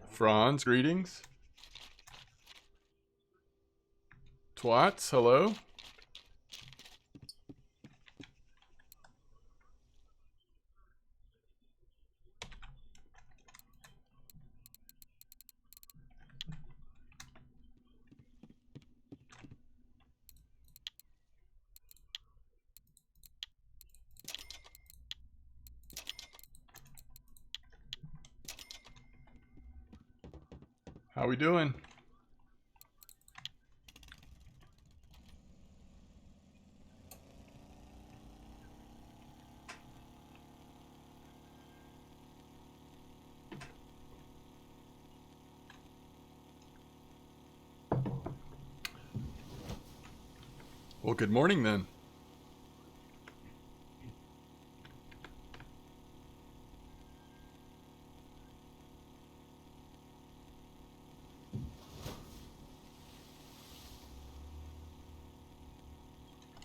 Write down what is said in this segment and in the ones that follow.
Franz, greetings. Twats, hello. How we doing? Well, good morning then.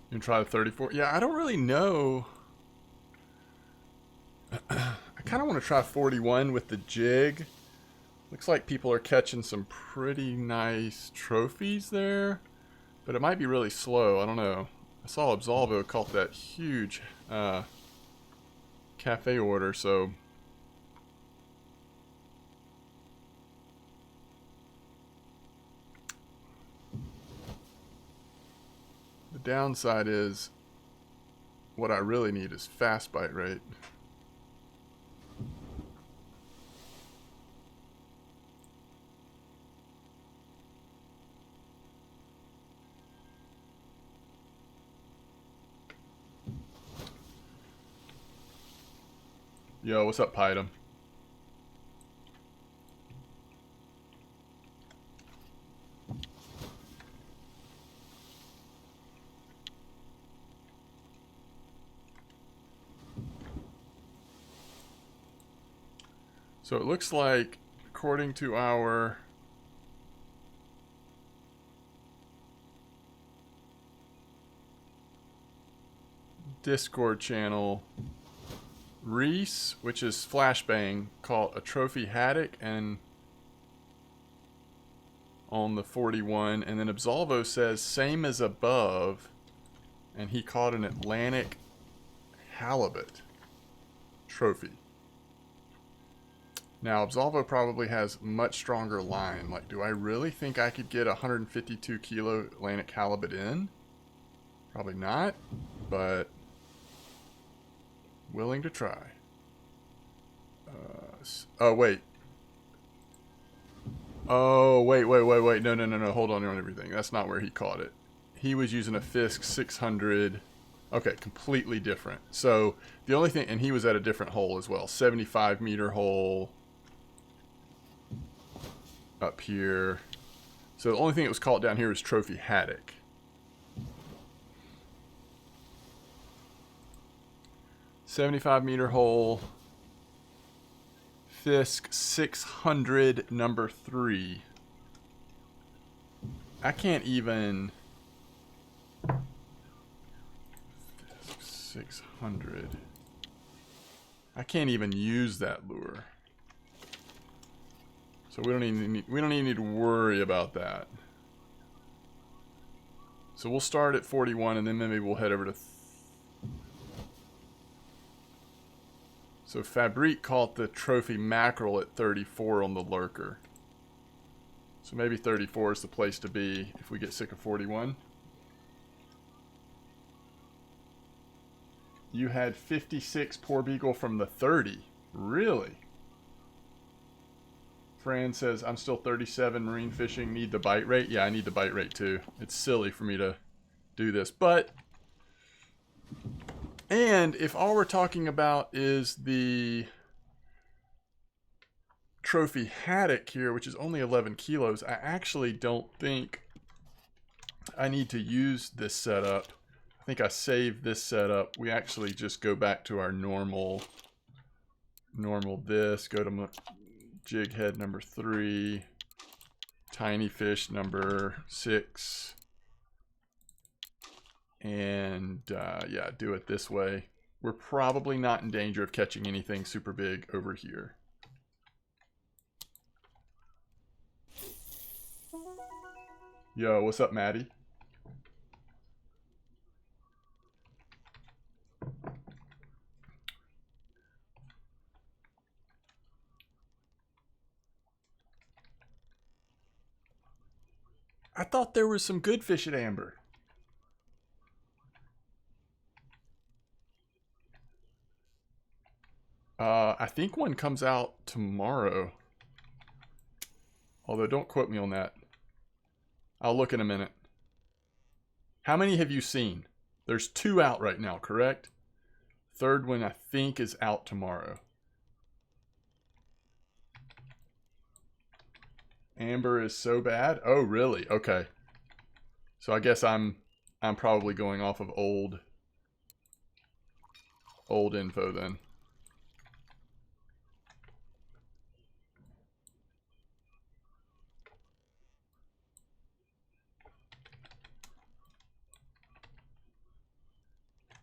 You can try the 34. Yeah, I don't really know. I kind of want to try 41 with the jig. Looks like people are catching some pretty nice trophies there, but it might be really slow. I don't know. I saw Absolvo caught that huge cafe order, so the downside is what I really need is fast bite rate. Yo, what's up, Python? So it looks like, according to our Discord channel, Reese, which is Flashbang, caught a trophy haddock and on the 41, and then Absolvo says same as above, and he caught an Atlantic halibut trophy. Now Absolvo probably has much stronger line. Like, do I really think I could get a 152 kilo Atlantic halibut in? Probably not, but willing to try. Oh wait. Oh wait. No. Hold on everything. That's not where he caught it. He was using a Fisk 600. Okay, completely different. So the only thing, and he was at a different hole as well. 75-meter hole up here. So the only thing that was caught down here was trophy haddock. $75-meter hole. Fisk 600 number 3. I can't even. Fisk 600. I can't even use that lure. So we don't even need to worry about that. So we'll start at 41 and then maybe we'll head over to. So Fabrique caught the trophy mackerel at 34 on the lurker. So maybe 34 is the place to be if we get sick of 41. You had 56 poor beagle from the 30. Really? Fran says, I'm still 37 marine fishing, need the bite rate. Yeah, I need the bite rate too. It's silly for me to do this, but... And if all we're talking about is the trophy haddock here, which is only 11 kilos, I actually don't think I need to use this setup. I think I saved this setup. We actually just go back to our normal this, go to jig head number 3, tiny fish number 6, and yeah, do it this way. We're probably not in danger of catching anything super big over here. Yo, what's up, Maddie? I thought there was some good fish at Amber. I think one comes out tomorrow. Although, don't quote me on that. I'll look in a minute. How many have you seen? There's 2 out right now, correct? Third one, I think, is out tomorrow. Amber is so bad? Oh, really? Okay. So I guess I'm probably going off of old info then.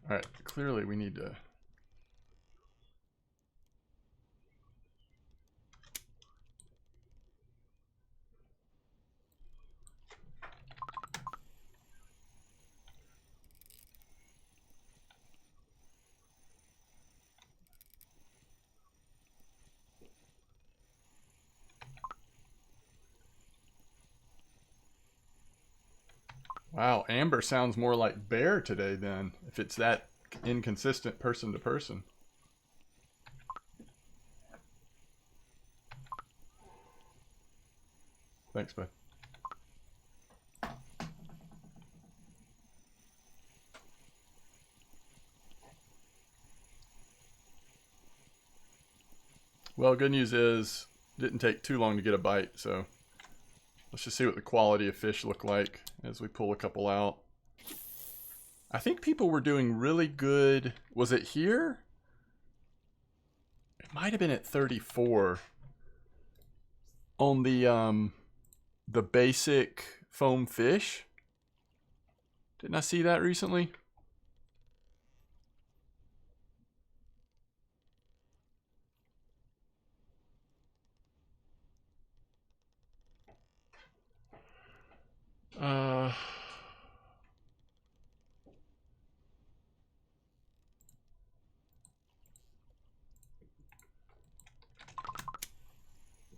All right, clearly we need to... Wow, Amber sounds more like bear today then, if it's that inconsistent person to person. Thanks, bud. Well, good news is, it didn't take too long to get a bite, so let's just see what the quality of fish look like as we pull a couple out. I think people were doing really good. Was it here? It might have been at 34 on the basic foam fish. Didn't I see that recently?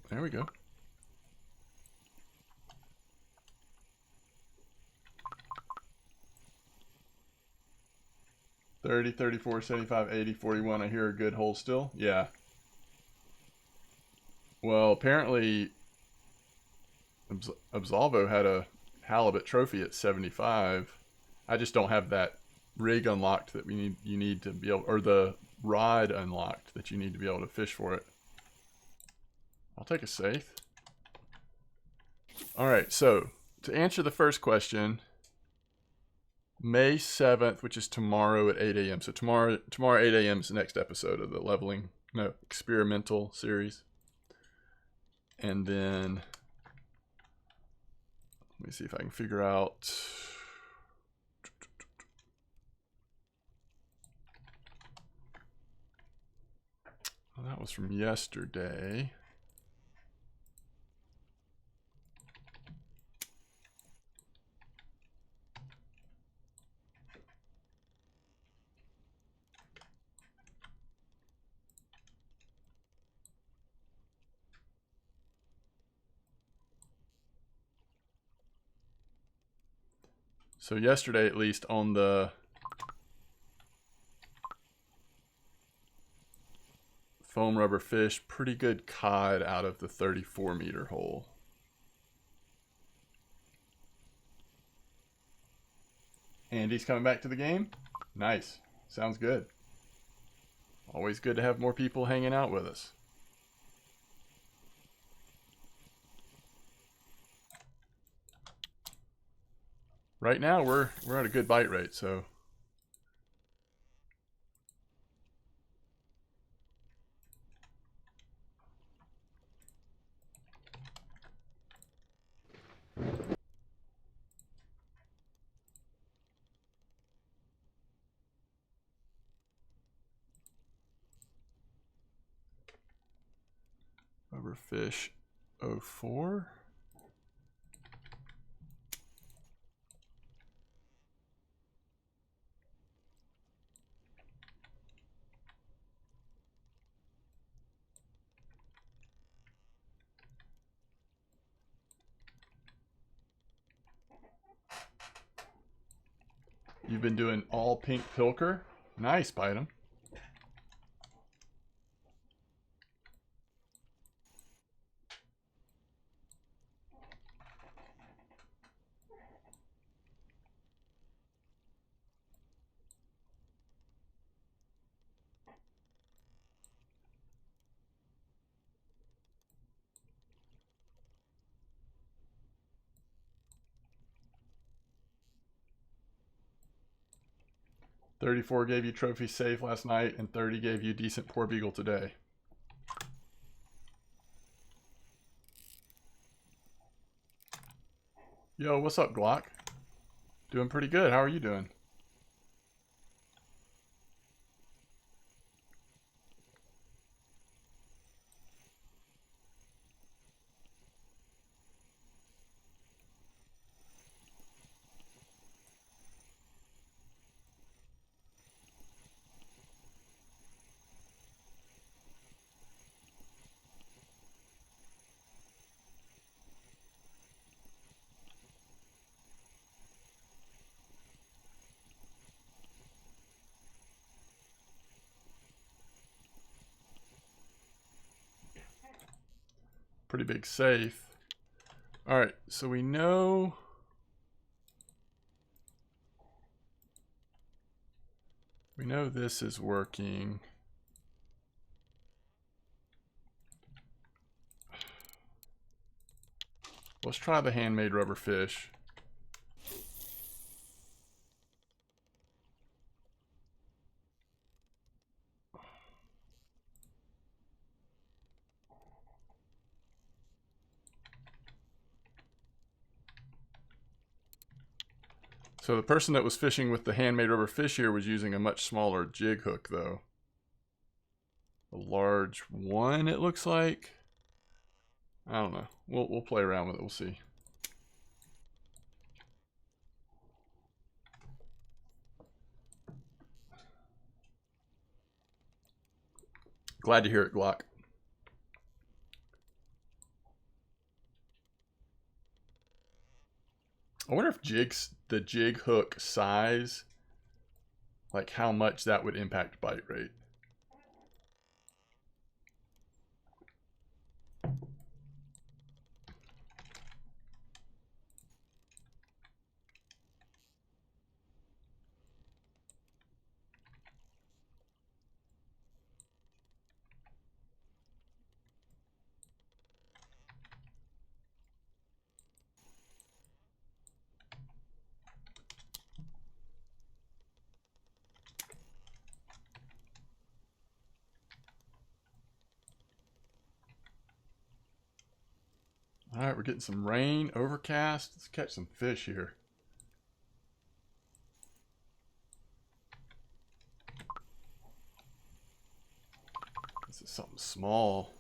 There we go. $30, $34, $75, $80, $41. I hear a good hole still. Yeah. Well, apparently Absolvo had a halibut trophy at 75. I just don't have that rig unlocked that you need to be able, or the rod unlocked that you need to be able to fish for it. I'll take a safe. All right, so to answer the first question, May 7th, which is tomorrow at 8 a.m. So tomorrow 8 a.m. is the next episode of the experimental series. And then let me see if I can figure out. Well, that was from yesterday. So yesterday, at least, on the foam rubber fish, pretty good cod out of the 34-meter hole. Andy's coming back to the game? Nice. Sounds good. Always good to have more people hanging out with us. Right now, we're at a good bite rate, so... Rubberfish 04. You've been doing all pink pilker. Nice, bite him. $34 gave you trophy safe last night, and $30 gave you decent poor beagle today. Yo, what's up, Glock? Doing pretty good. How are you doing? Pretty big safe. All right, so we know this is working. Let's try the handmade rubber fish. So the person that was fishing with the handmade rubber fish here was using a much smaller jig hook, though. A large one, it looks like. I don't know. We'll play around with it. We'll see. Glad to hear it, Glock. I wonder if the jig hook size, like how much that would impact bite rate. All right, we're getting some rain, overcast. Let's catch some fish here. This is something small.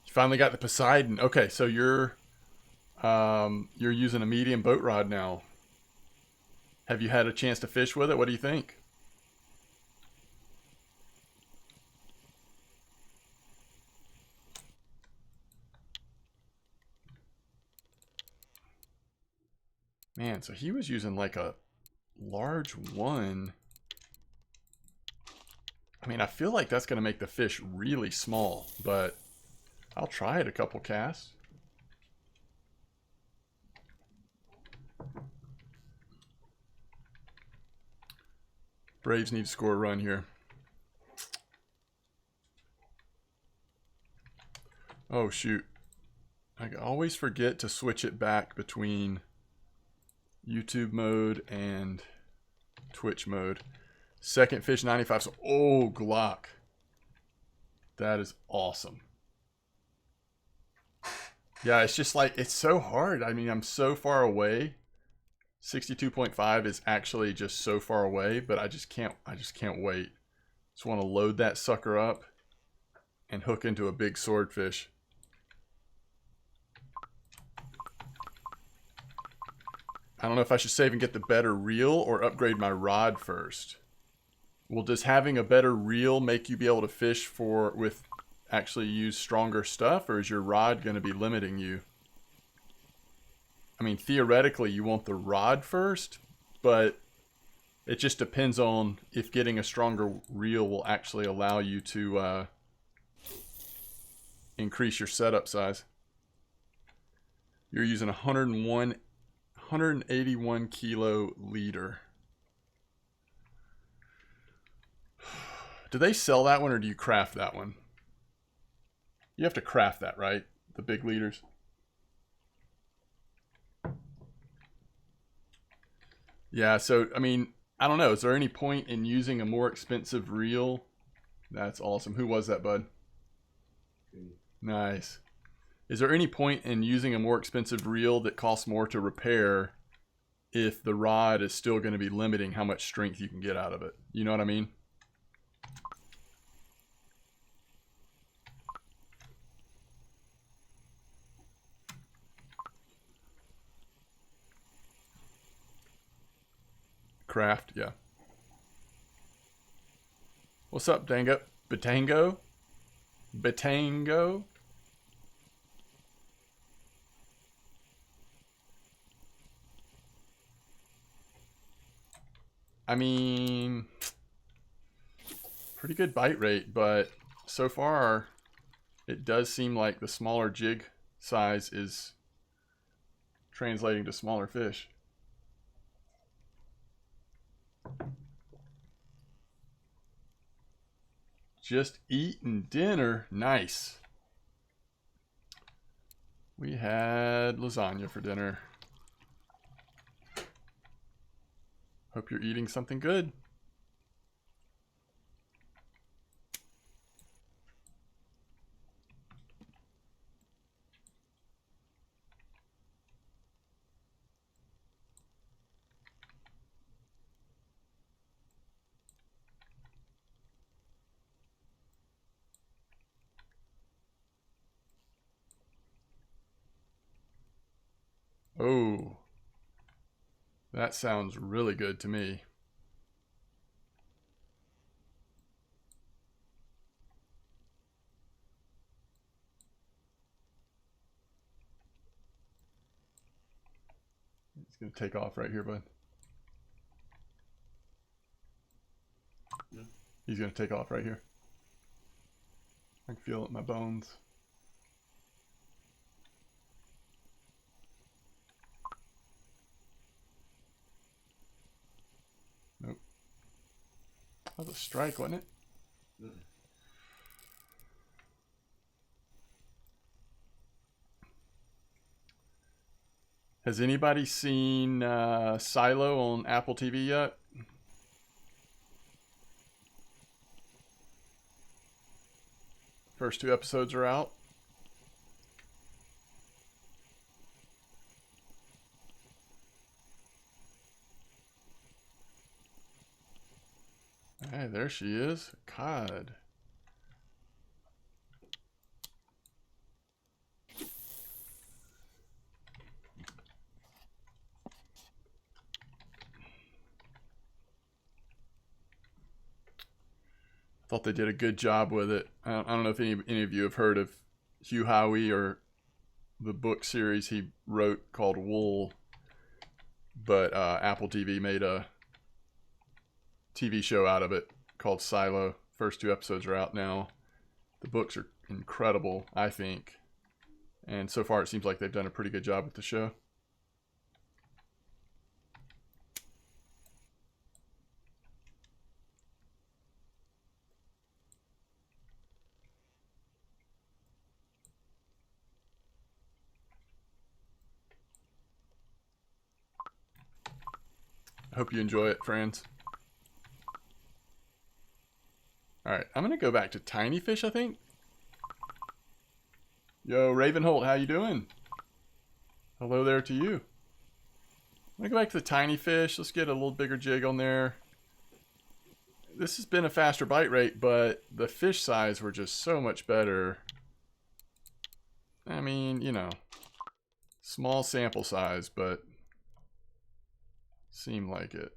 You finally got the Poseidon. Okay, so you're using a medium boat rod now. Have you had a chance to fish with it? What do you think? Man, so he was using like a large one. I mean, I feel like that's going to make the fish really small, but I'll try it a couple casts. Braves need to score a run here. Oh, shoot. I always forget to switch it back between YouTube mode and Twitch mode. Second fish 95. So, oh, Glock. That is awesome. Yeah, it's just like, it's so hard. I mean, I'm so far away. 62.5 is actually just so far away, but I just can't wait. Just want to load that sucker up and hook into a big swordfish. I don't know if I should save and get the better reel or upgrade my rod first. Well, does having a better reel make you be able to fish with actually use stronger stuff, or is your rod going to be limiting you? I mean, theoretically, you want the rod first, but it just depends on if getting a stronger reel will actually allow you to increase your setup size. You're using 181 kilo leader. Do they sell that one, or do you craft that one? You have to craft that, right? The big leaders. Yeah, so, I mean, I don't know. Is there any point in using a more expensive reel? That's awesome. Who was that, bud? Nice. Is there any point in using a more expensive reel that costs more to repair if the rod is still going to be limiting how much strength you can get out of it? You know what I mean? Craft, yeah. What's up, Dango? Batango? Batango? I mean, pretty good bite rate, but so far it does seem like the smaller jig size is translating to smaller fish. Just eating dinner. Nice. We had lasagna for dinner. Hope you're eating something good. Oh, that sounds really good to me. It's going to take off right here, bud. Yeah. He's going to take off right here. I can feel it in my bones. Nope. That was a strike, wasn't it? Mm-hmm. Has anybody seen Silo on Apple TV yet? First 2 episodes are out. Hey, there she is. God. Thought they did a good job with it. I don't know if any of you have heard of Hugh Howey or the book series he wrote called Wool, but Apple TV made a TV show out of it called Silo. First 2 episodes are out now. The books are incredible, I think, and so far it seems like they've done a pretty good job with the show. I hope you enjoy it, friends. Alright, I'm going to go back to tiny fish, I think. Yo, Ravenholt, how you doing? Hello there to you. I'm going to go back to the tiny fish. Let's get a little bigger jig on there. This has been a faster bite rate, but the fish size were just so much better. I mean, you know, small sample size, but seemed like it.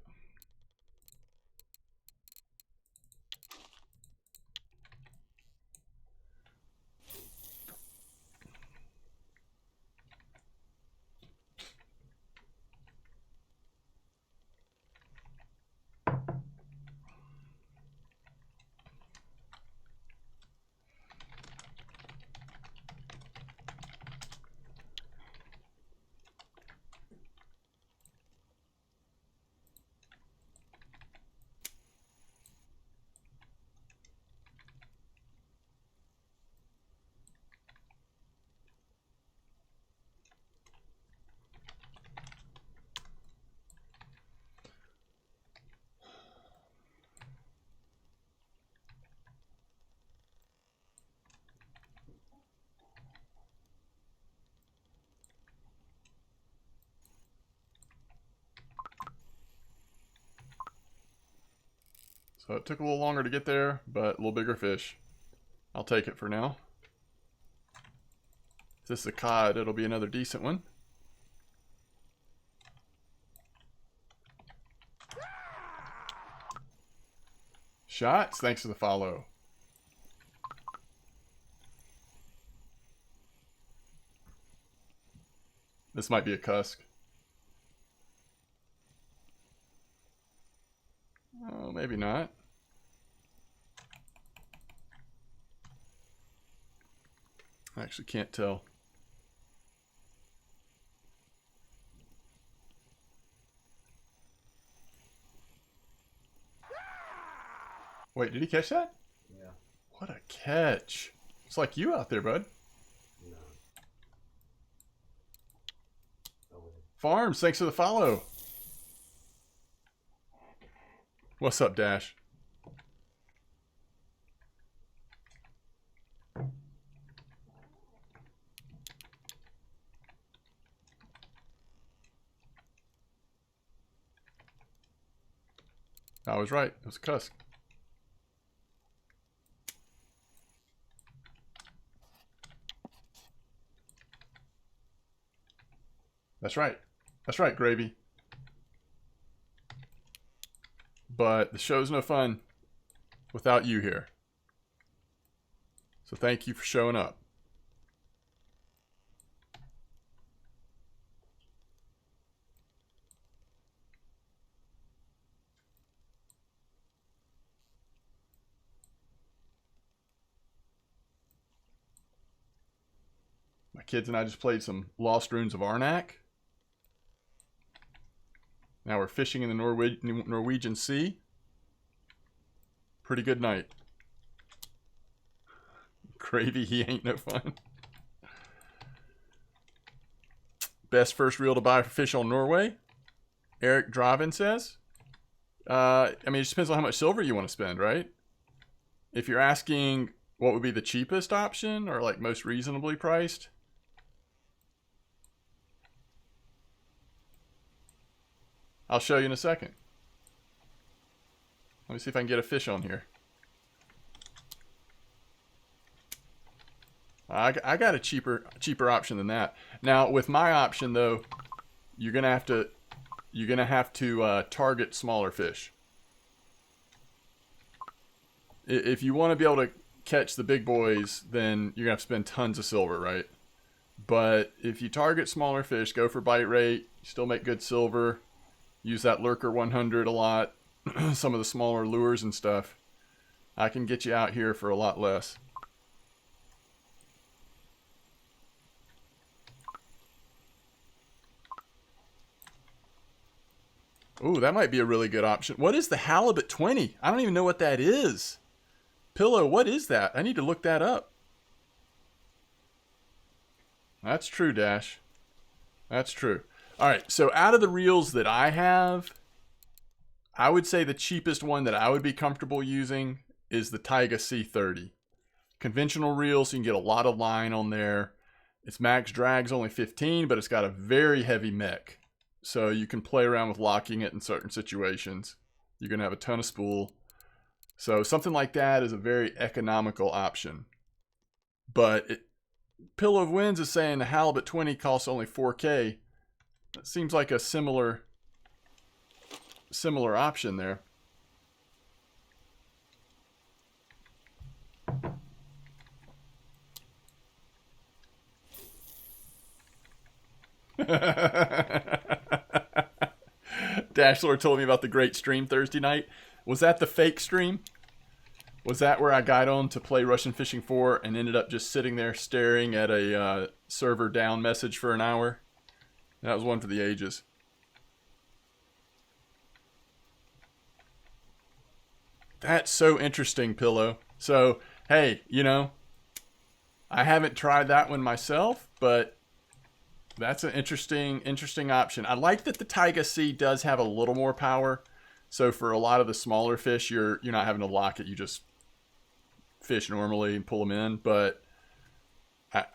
So it took a little longer to get there, but a little bigger fish. I'll take it for now. If this is a cod, it'll be another decent one. Shots, thanks for the follow. This might be a cusk. Oh, maybe not. I actually can't tell. Wait, did he catch that? Yeah. What a catch. It's like you out there, bud. No. Farms, thanks for the follow. What's up, Dash? I was right. It was a cusk. That's right. That's right, Gravy. But the show's no fun without you here. So thank you for showing up. My kids and I just played some Lost Runes of Arnak. Now we're fishing in the Norwegian Sea. Pretty good night. Gravy, he ain't no fun. Best first reel to buy for fish on Norway. Eric Dravin says. I mean, it just depends on how much silver you want to spend, right? If you're asking what would be the cheapest option or like most reasonably priced, I'll show you in a second. Let me see if I can get a fish on here. I got a cheaper option than that. Now with my option though, you're gonna have to target smaller fish. If you want to be able to catch the big boys, then you're gonna have to spend tons of silver, right? But if you target smaller fish, go for bite rate, you still make good silver. Use that Lurker 100 a lot. Some of the smaller lures and stuff. I can get you out here for a lot less. Ooh, that might be a really good option. What is the halibut 20? I don't even know what that is. Pillow, what is that? I need to look that up. That's true, Dash. That's true. All right, so out of the reels that I have, I would say the cheapest one that I would be comfortable using is the Taiga C30. Conventional reel, so you can get a lot of line on there. Its max drag's only 15, but it's got a very heavy mech. So you can play around with locking it in certain situations. You're going to have a ton of spool. So something like that is a very economical option. But Pillow of Winds is saying the Halibut 20 costs only 4K. That seems like a similar option there. Dashlord told me about the great stream Thursday night. Was that the fake stream? Was that where I got on to play Russian Fishing 4 and ended up just sitting there staring at a server down message for an hour? That was one for the ages. That's so interesting, Pillow. So, hey, you know, I haven't tried that one myself, but that's an interesting option. I like that the Taiga C does have a little more power. So for a lot of the smaller fish, you're not having to lock it. You just fish normally and pull them in. But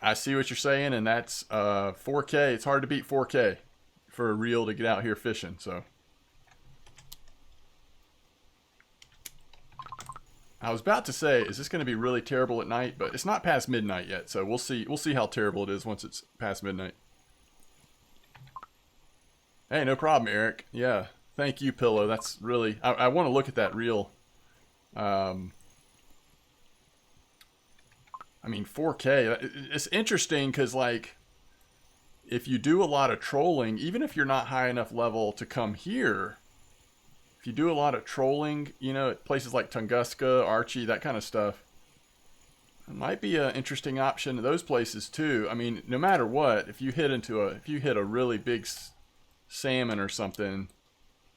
I see what you're saying, and that's 4K. It's hard to beat 4K for a reel to get out here fishing. So I was about to say, is this going to be really terrible at night? But it's not past midnight yet, so we'll see. We'll see how terrible it is once it's past midnight. Hey, no problem, Eric. Yeah, thank you, Pillow. That's really... I want to look at that reel. I mean, 4K. It's interesting because, like, if you do a lot of trolling, even if you're not high enough level to come here, if you do a lot of trolling, you know, at places like Tunguska, Archie, that kind of stuff, it might be an interesting option to those places too. I mean, no matter what, if you hit a really big salmon or something,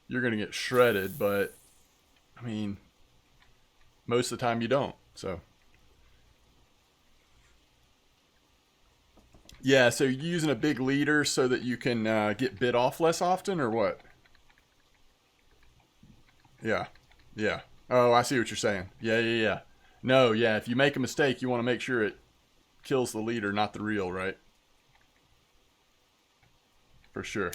you're gonna get shredded. But I mean, most of the time you don't. So yeah, so you're using a big leader so that you can get bit off less often, or what? Yeah, yeah. Oh, I see what you're saying. Yeah. No, yeah, if you make a mistake, you want to make sure it kills the leader, not the reel, right? For sure.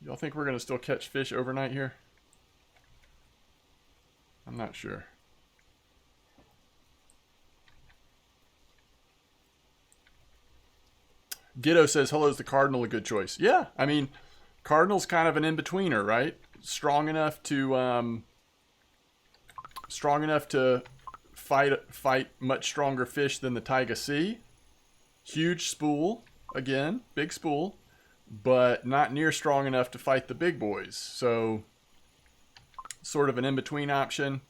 Y'all think we're going to still catch fish overnight here? I'm not sure. Gitto says, hello, is the Cardinal a good choice? Yeah, I mean, Cardinal's kind of an in-betweener, right? Strong enough to fight much stronger fish than the Taiga Sea. Huge spool, again, big spool, but not near strong enough to fight the big boys. So, sort of an in-between option.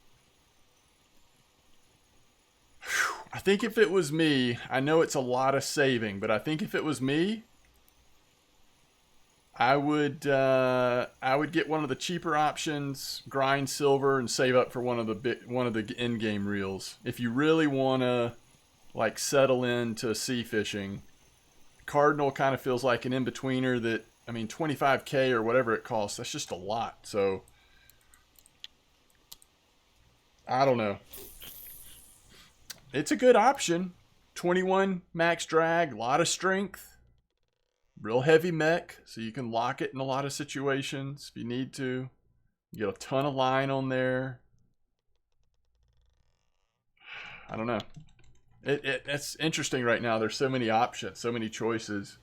I think if it was me, I know it's a lot of saving, but I think if it was me, I would get one of the cheaper options, grind silver, and save up for one of the in-game reels. If you really want to like settle into sea fishing, Cardinal kind of feels like an in-betweener that, I mean, 25K or whatever it costs, that's just a lot. So I don't know. It's a good option. 21 max drag, a lot of strength, real heavy mech, so you can lock it in a lot of situations if you need to. You get a ton of line on there. I don't know. It's interesting right now. There's so many options, so many choices.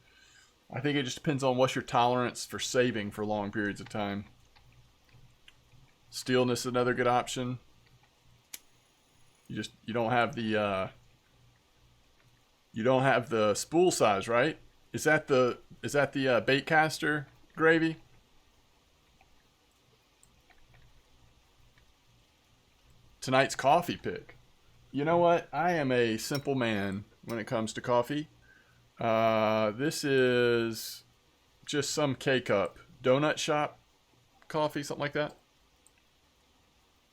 I think it just depends on what's your tolerance for saving for long periods of time. Steelness is another good option. You don't have the spool size, right? Is that the bait caster, Gravy? Tonight's coffee pick. You know what? I am a simple man when it comes to coffee. This is just some K-cup. Donut shop coffee, something like that.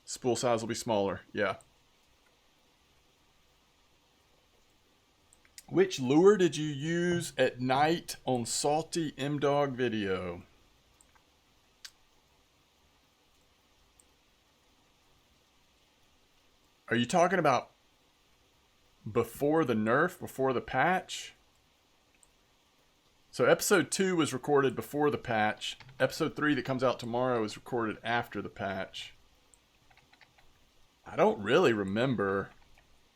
Spool size will be smaller. Yeah. Which lure did you use at night on Salty M-Dog video? Are you talking about before the nerf, before the patch? So episode 2 was recorded before the patch. Episode 3 that comes out tomorrow is recorded after the patch. I don't really remember.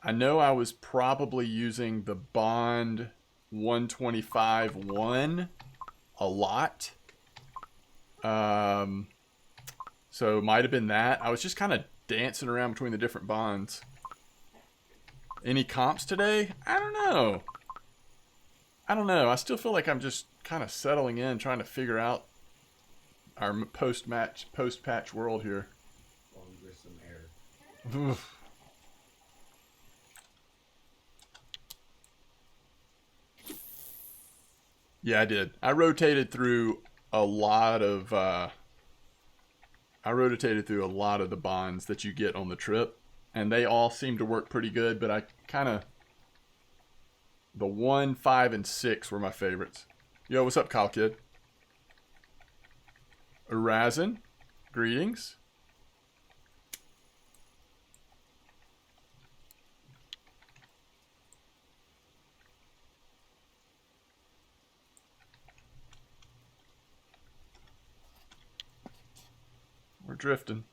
I know I was probably using the Bond 125-1 a lot. So it might have been that. I was just kind of dancing around between the different bonds. Any comps today? I don't know. I still feel like I'm just kind of settling in, trying to figure out our post-patch world here. With some air. Yeah, I did. I rotated through a lot of the bonds that you get on the trip, and they all seem to work pretty good, but I kind of... The 1, 5, and 6 were my favorites. Yo, what's up, Kyle Kid? Urazin, greetings. We're drifting.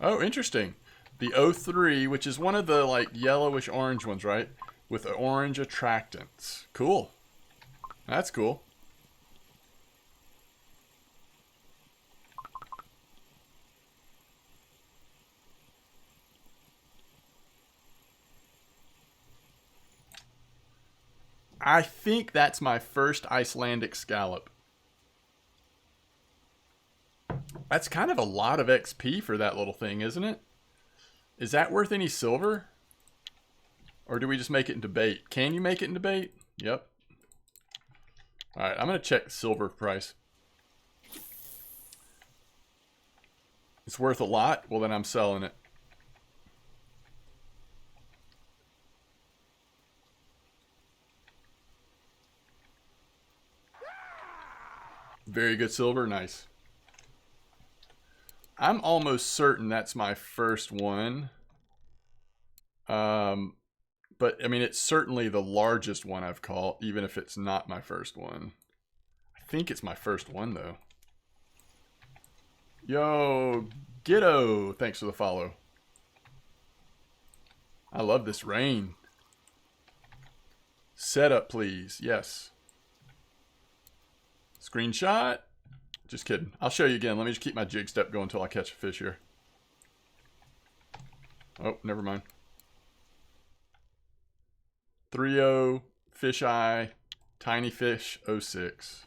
Oh, interesting. The O3, which is one of the like yellowish orange ones, right? With orange attractants. Cool. That's cool. I think that's my first Icelandic scallop. That's kind of a lot of XP for that little thing, isn't it? Is that worth any silver? Or do we just make it into bait? Can you make it into bait? Yep. Alright, I'm going to check silver price. It's worth a lot? Well, then I'm selling it. Very good silver. Nice. I'm almost certain that's my first one. But, I mean, it's certainly the largest one I've caught, even if it's not my first one. I think it's my first one, though. Yo, Giddo, thanks for the follow. I love this rain. Setup, please. Yes. Screenshot. Just kidding. I'll show you again. Let me just keep my jig step going until I catch a fish here. Oh, never mind. 3-0, fisheye, tiny fish, 06.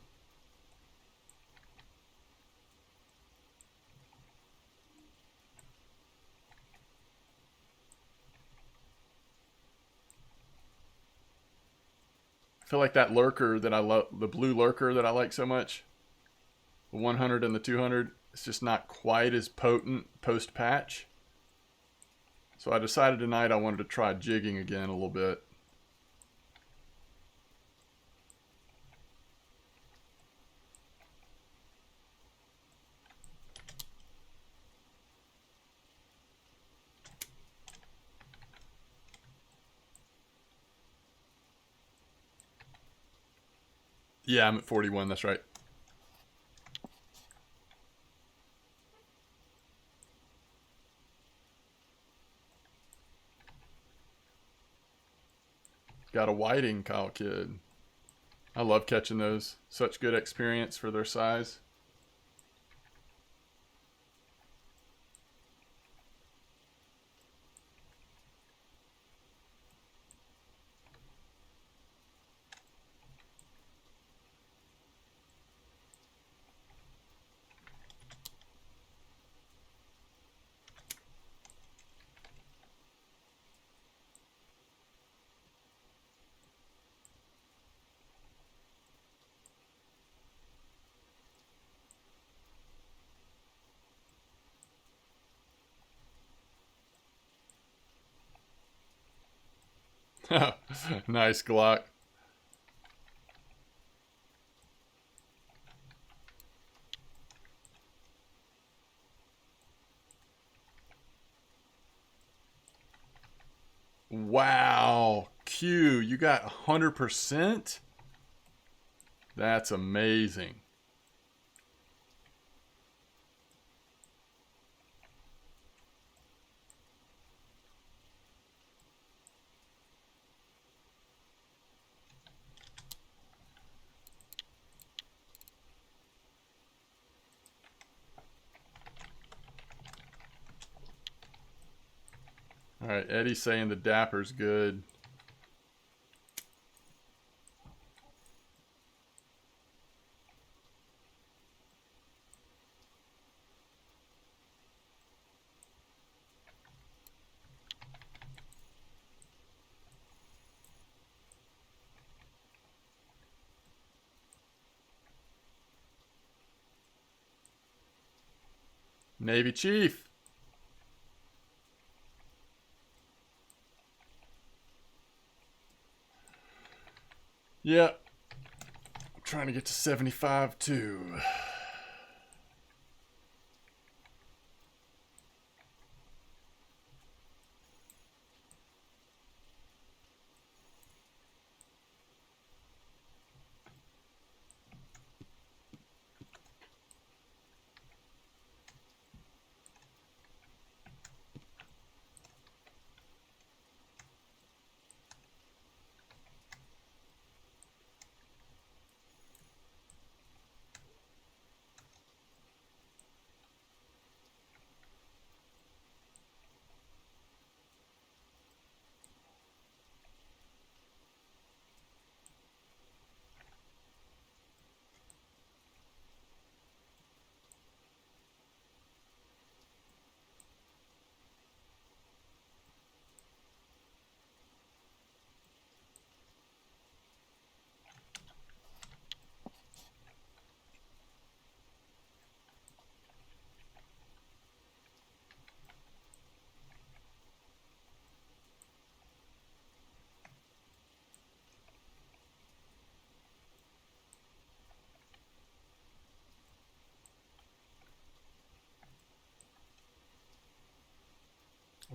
I feel like that lurker that I love, the blue lurker that I like so much, the 100 and the 200, it's just not quite as potent post-patch. So I decided tonight I wanted to try jigging again a little bit. Yeah, I'm at 41, that's right. Got a whiting, Kyle Kid. I love catching those. Such good experience for their size. Nice Glock. Wow. Q, you got 100%? That's amazing. All right, Eddie's saying the Dapper's good. Navy Chief. Yeah. I'm trying to get to 75 too.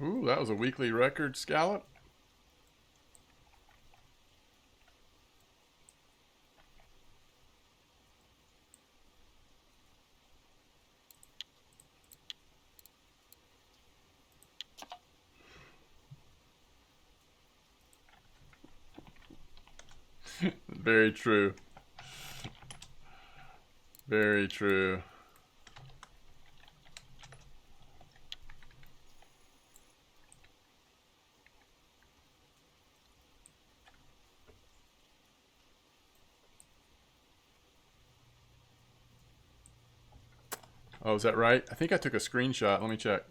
Ooh, that was a weekly record scallop. Very true. Very true. Oh, is that right? I think I took a screenshot. Let me check.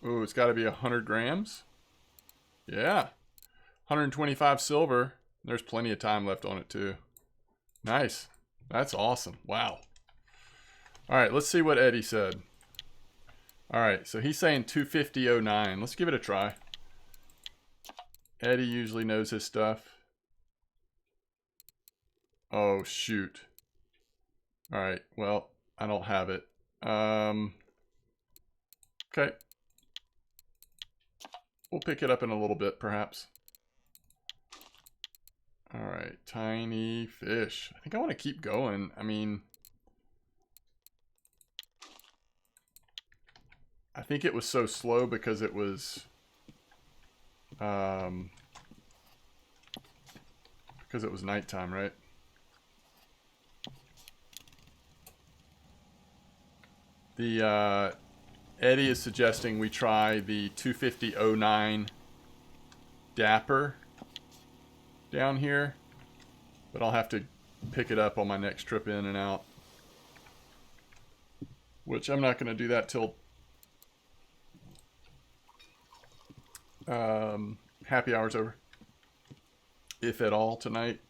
Ooh, it's got to be 100 grams. Yeah. 125 silver. There's plenty of time left on it too. Nice. That's awesome. Wow. All right, let's see what Eddie said. All right, so he's saying 250.09. Let's give it a try. Eddie usually knows his stuff. Oh, shoot. All right, well, I don't have it. Okay. We'll pick it up in a little bit, perhaps. All right, tiny fish. I think I want to keep going. I mean, I think it was so slow because it was, nighttime, right? The Eddie is suggesting we try the 250.09 Dapper down here, but I'll have to pick it up on my next trip in and out, which I'm not going to do that till happy hour's over, if at all, tonight.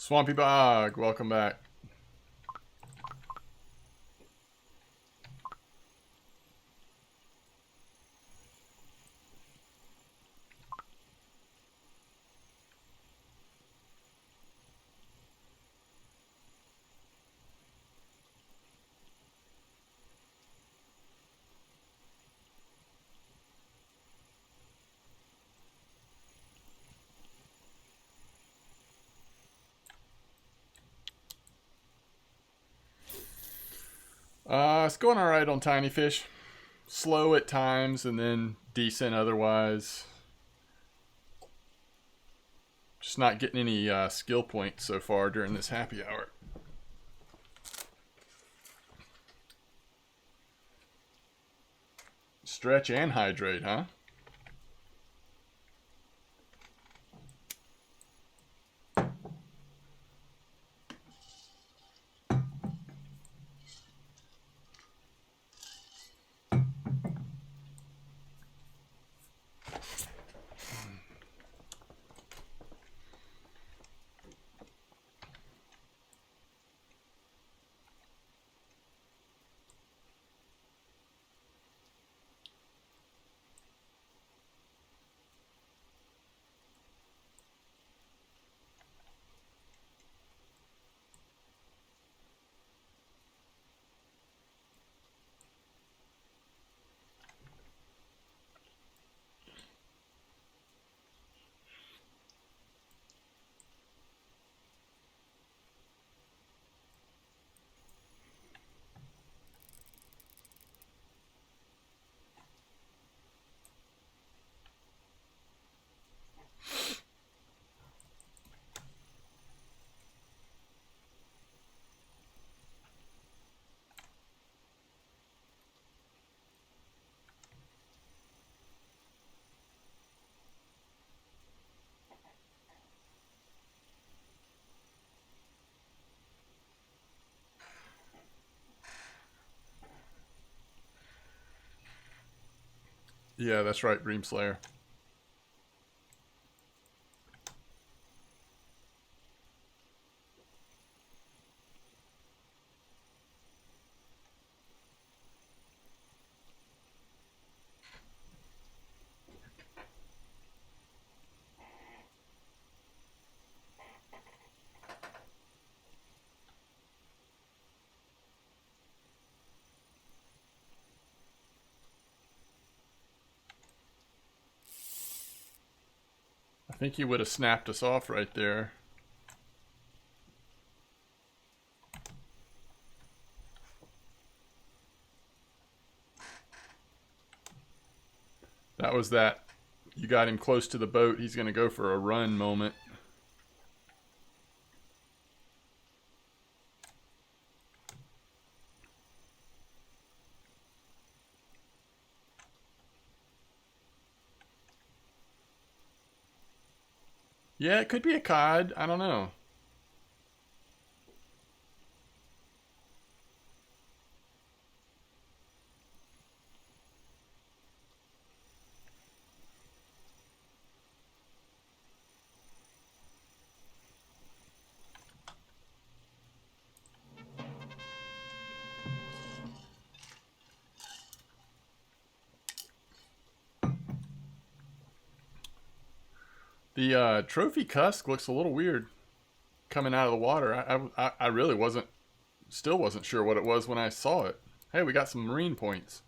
Swampy Bog, welcome back. It's going alright on Tiny Fish. Slow at times and then decent otherwise. Just not getting any skill points so far during this happy hour. Stretch and hydrate, huh? Yeah, that's right, Dream Slayer. I think he would have snapped us off right there. That was that. You got him close to the boat. He's going to go for a run moment. Yeah, it could be a cod. I don't know. The trophy cusk looks a little weird coming out of the water. I really still wasn't sure what it was when I saw it. Hey, we got some marine points.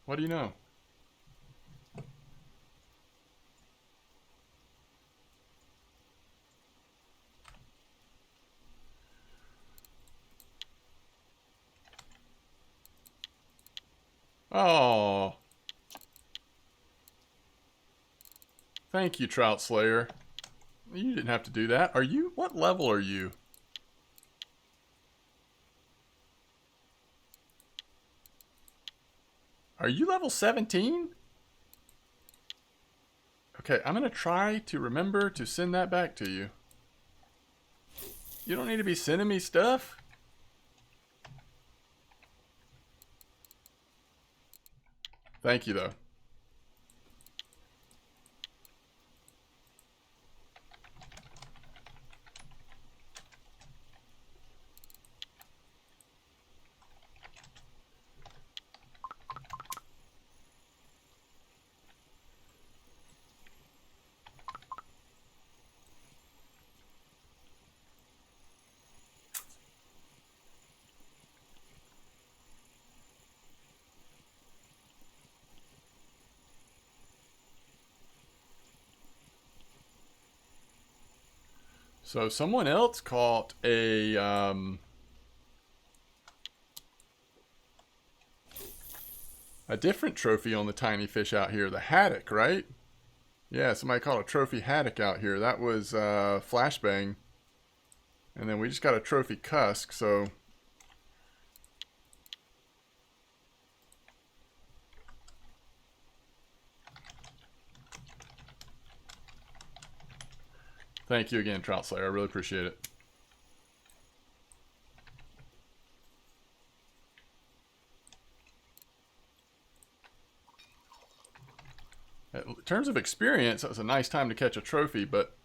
What do you know? Oh. Thank you, Trout Slayer. You didn't have to do that. Are you? What level are you? Are you level 17? Okay, I'm going to try to remember to send that back to you. You don't need to be sending me stuff. Thank you, though. So someone else caught a different trophy on the tiny fish out here, the haddock, right? Yeah, somebody caught a trophy haddock out here. That was flashbang. And then we just got a trophy cusk, so thank you again, Trout Slayer. I really appreciate it. In terms of experience, that was a nice time to catch a trophy, but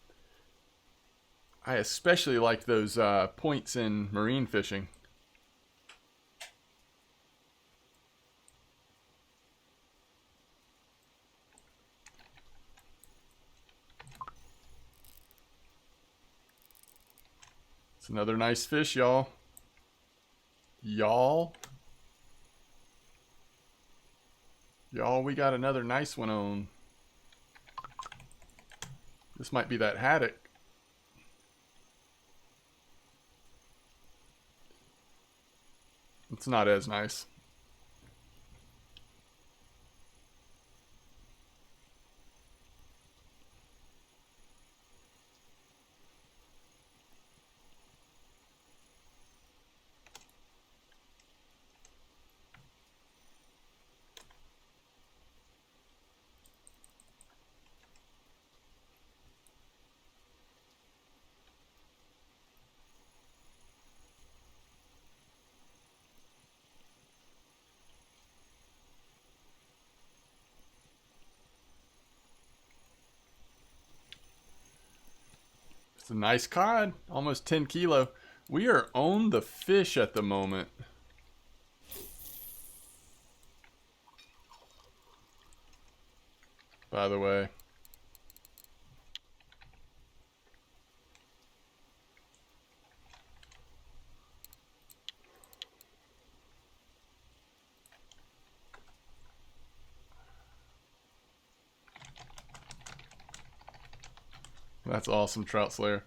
I especially like those points in marine fishing. It's another nice fish, y'all. Y'all, we got another nice one on. This might be that haddock. It's not as nice. It's a nice cod, almost 10 kilo. We are on the fish at the moment. By the way. That's awesome, Trout Slayer.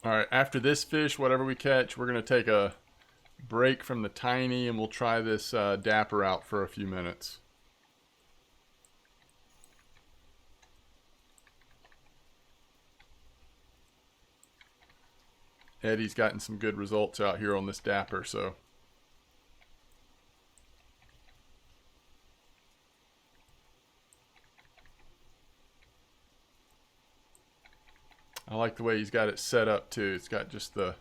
Alright, after this fish, whatever we catch, we're going to take a break from the tiny and we'll try this dapper out for a few minutes. Eddie's gotten some good results out here on this dapper, so. I like the way he's got it set up too. It's got just the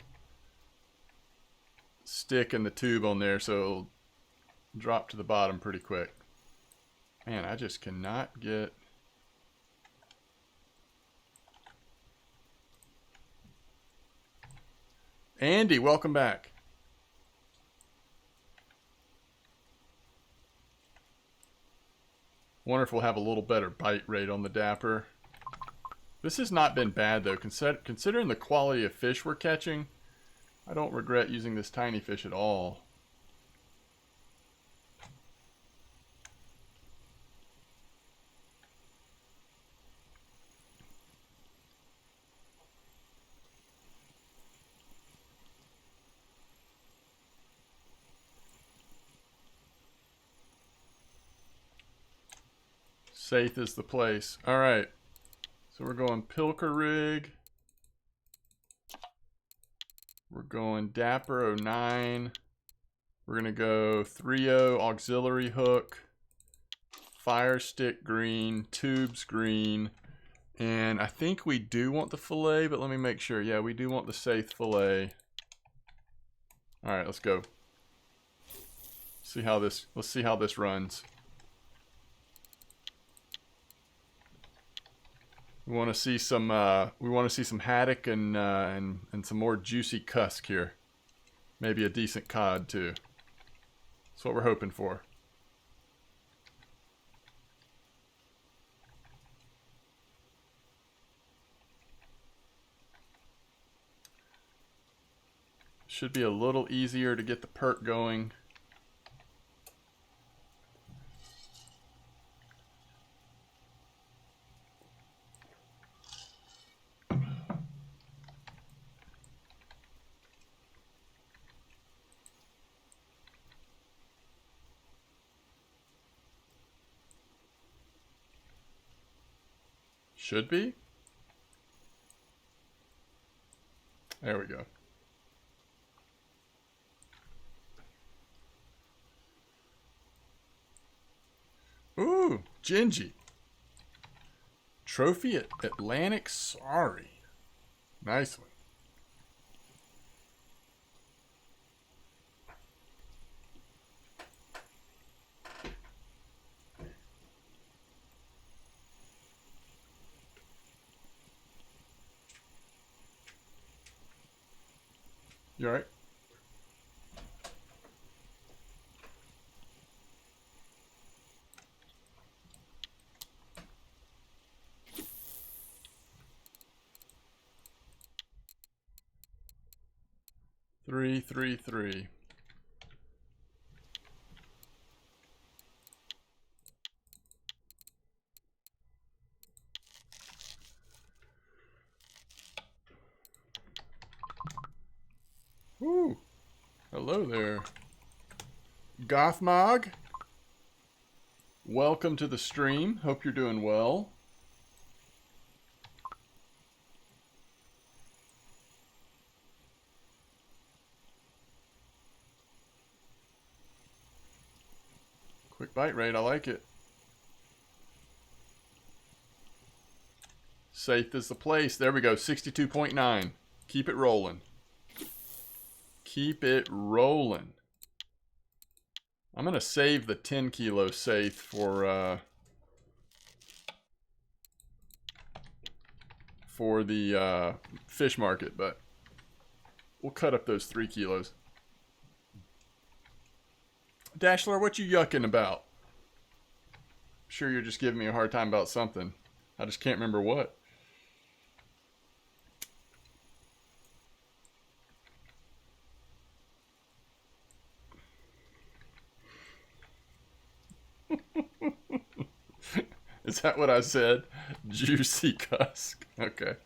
stick and the tube on there, so it'll drop to the bottom pretty quick. Man, I just cannot get... Andy, welcome back. Wonder if we'll have a little better bite rate on the dapper. This has not been bad though, considering the quality of fish we're catching. I don't regret using this tiny fish at all. Safe is the place. All right. So we're going Pilker rig. We're going Dapper 09. We're going to go 3.0 auxiliary hook, fire stick green, tubes green, And I think we do want the fillet, but let me make sure. Yeah, we do want the saithe fillet. All right, let's go. Let's see how this runs. We want to see some haddock and some more juicy cusk here. Maybe a decent cod too. That's what we're hoping for. Should be a little easier to get the perk going. Should be. There we go. Ooh, Gingy. Trophy at Atlantic Sorry. Nice one. You alright? Three. Ooh. Hello there. Gothmog. Welcome to the stream. Hope you're doing well. Quick bite rate, I like it. Saithe is the place. There we go, 62.9. Keep it rolling. Keep it rolling. I'm going to save the 10 kilo saithe for the fish market, but we'll cut up those 3 kilos. Dashler, what you yucking about? I'm sure you're just giving me a hard time about something. I just can't remember what. Is that what I said? Juicy cusk. Okay.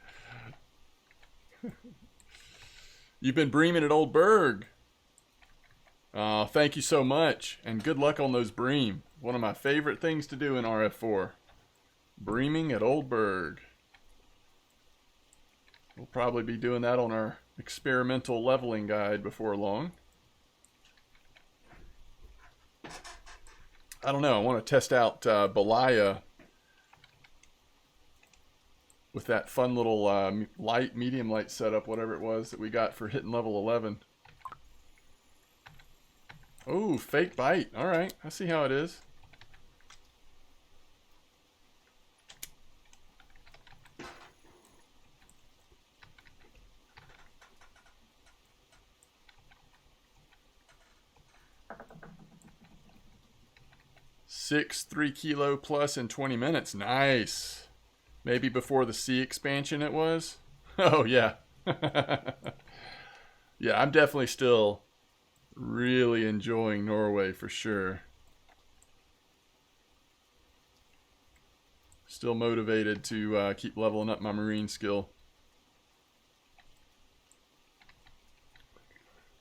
You've been breaming at Old Berg. Thank you so much, and good luck on those bream. One of my favorite things to do in RF4. Breaming at Old Berg. We'll probably be doing that on our experimental leveling guide before long. I don't know, I want to test out Belaya with that fun little medium light setup, whatever it was that we got for hitting level 11. Oh, fake bite. All right, I see how it is. Six 3 kilo plus in 20 minutes. Nice. Maybe before the sea expansion it was. Oh, yeah. Yeah, I'm definitely still really enjoying Norway for sure. Still motivated to keep leveling up my marine skill.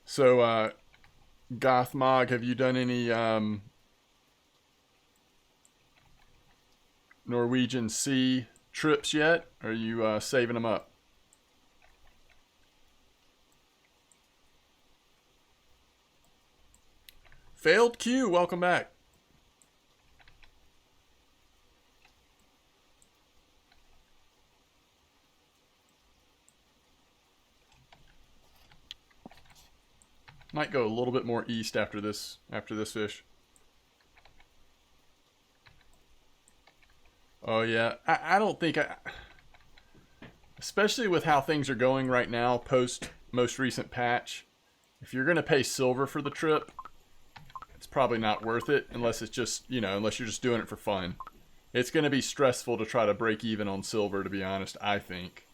So, Gothmog, have you done any Norwegian sea trips yet? Or are you saving them up? Failed Q, welcome back. Might go a little bit more east after this fish. Oh yeah, I don't think especially with how things are going right now post most recent patch, if you're gonna pay silver for the trip, it's probably not worth it unless it's just, you know, unless you're just doing it for fun. It's gonna be stressful to try to break even on silver, to be honest, I think.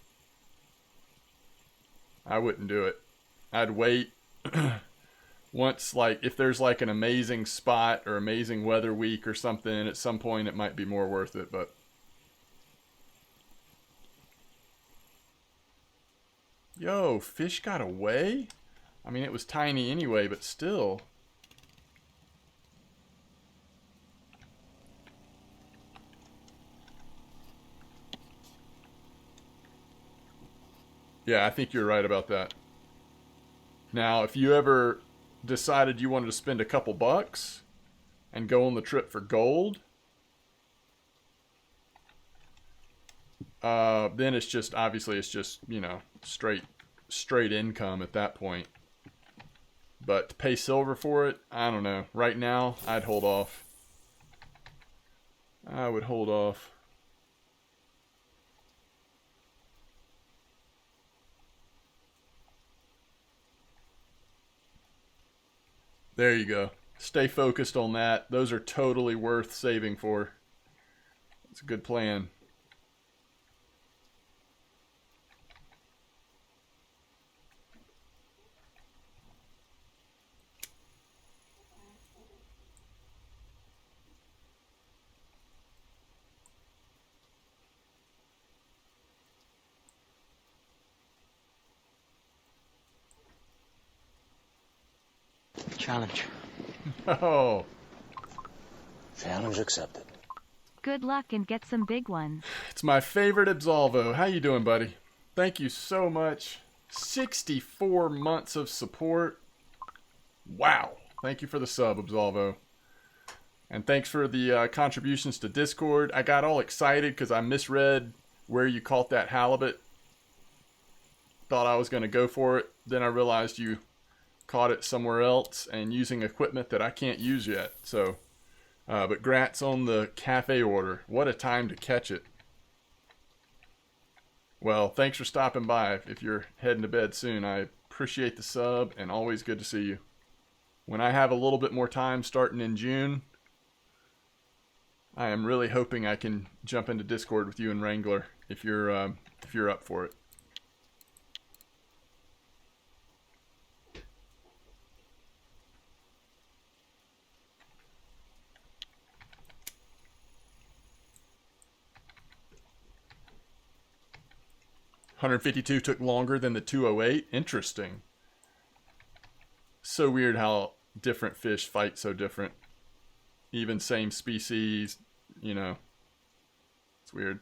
I wouldn't do it. I'd wait. Once, like, if there's like an amazing spot or amazing weather week or something, at some point it might be more worth it, but yo, fish got away? I mean, it was tiny anyway, but still. Yeah, I think you're right about that. Now, if you ever decided you wanted to spend a couple bucks and go on the trip for gold, then it's just, obviously it's just, you know, straight income at that point. But to pay silver for it, I don't know. Right now, I'd hold off. I would hold off. There you go. Stay focused on that. Those are totally worth saving for. It's a good plan. Challenge. Oh, Challenge accepted. Good luck and get some big ones. it's my favorite Absolvo. How you doing, buddy? Thank you so much. 64 months of support. Wow. Thank you for the sub, Absolvo. And thanks for the contributions to Discord. I got all excited because I misread where you caught that halibut. Thought I was going to go for it. Then I realized you caught it somewhere else and using equipment that I can't use yet. So, but grats on the cafe order. What a time to catch it. Well, thanks for stopping by. If you're heading to bed soon, I appreciate the sub and always good to see you. When I have a little bit more time starting in June, I am really hoping I can jump into Discord with you and Wrangler if you're up for it. $152 took longer than the 208. Interesting. So weird how different fish fight so different. Even same species, you know. It's weird.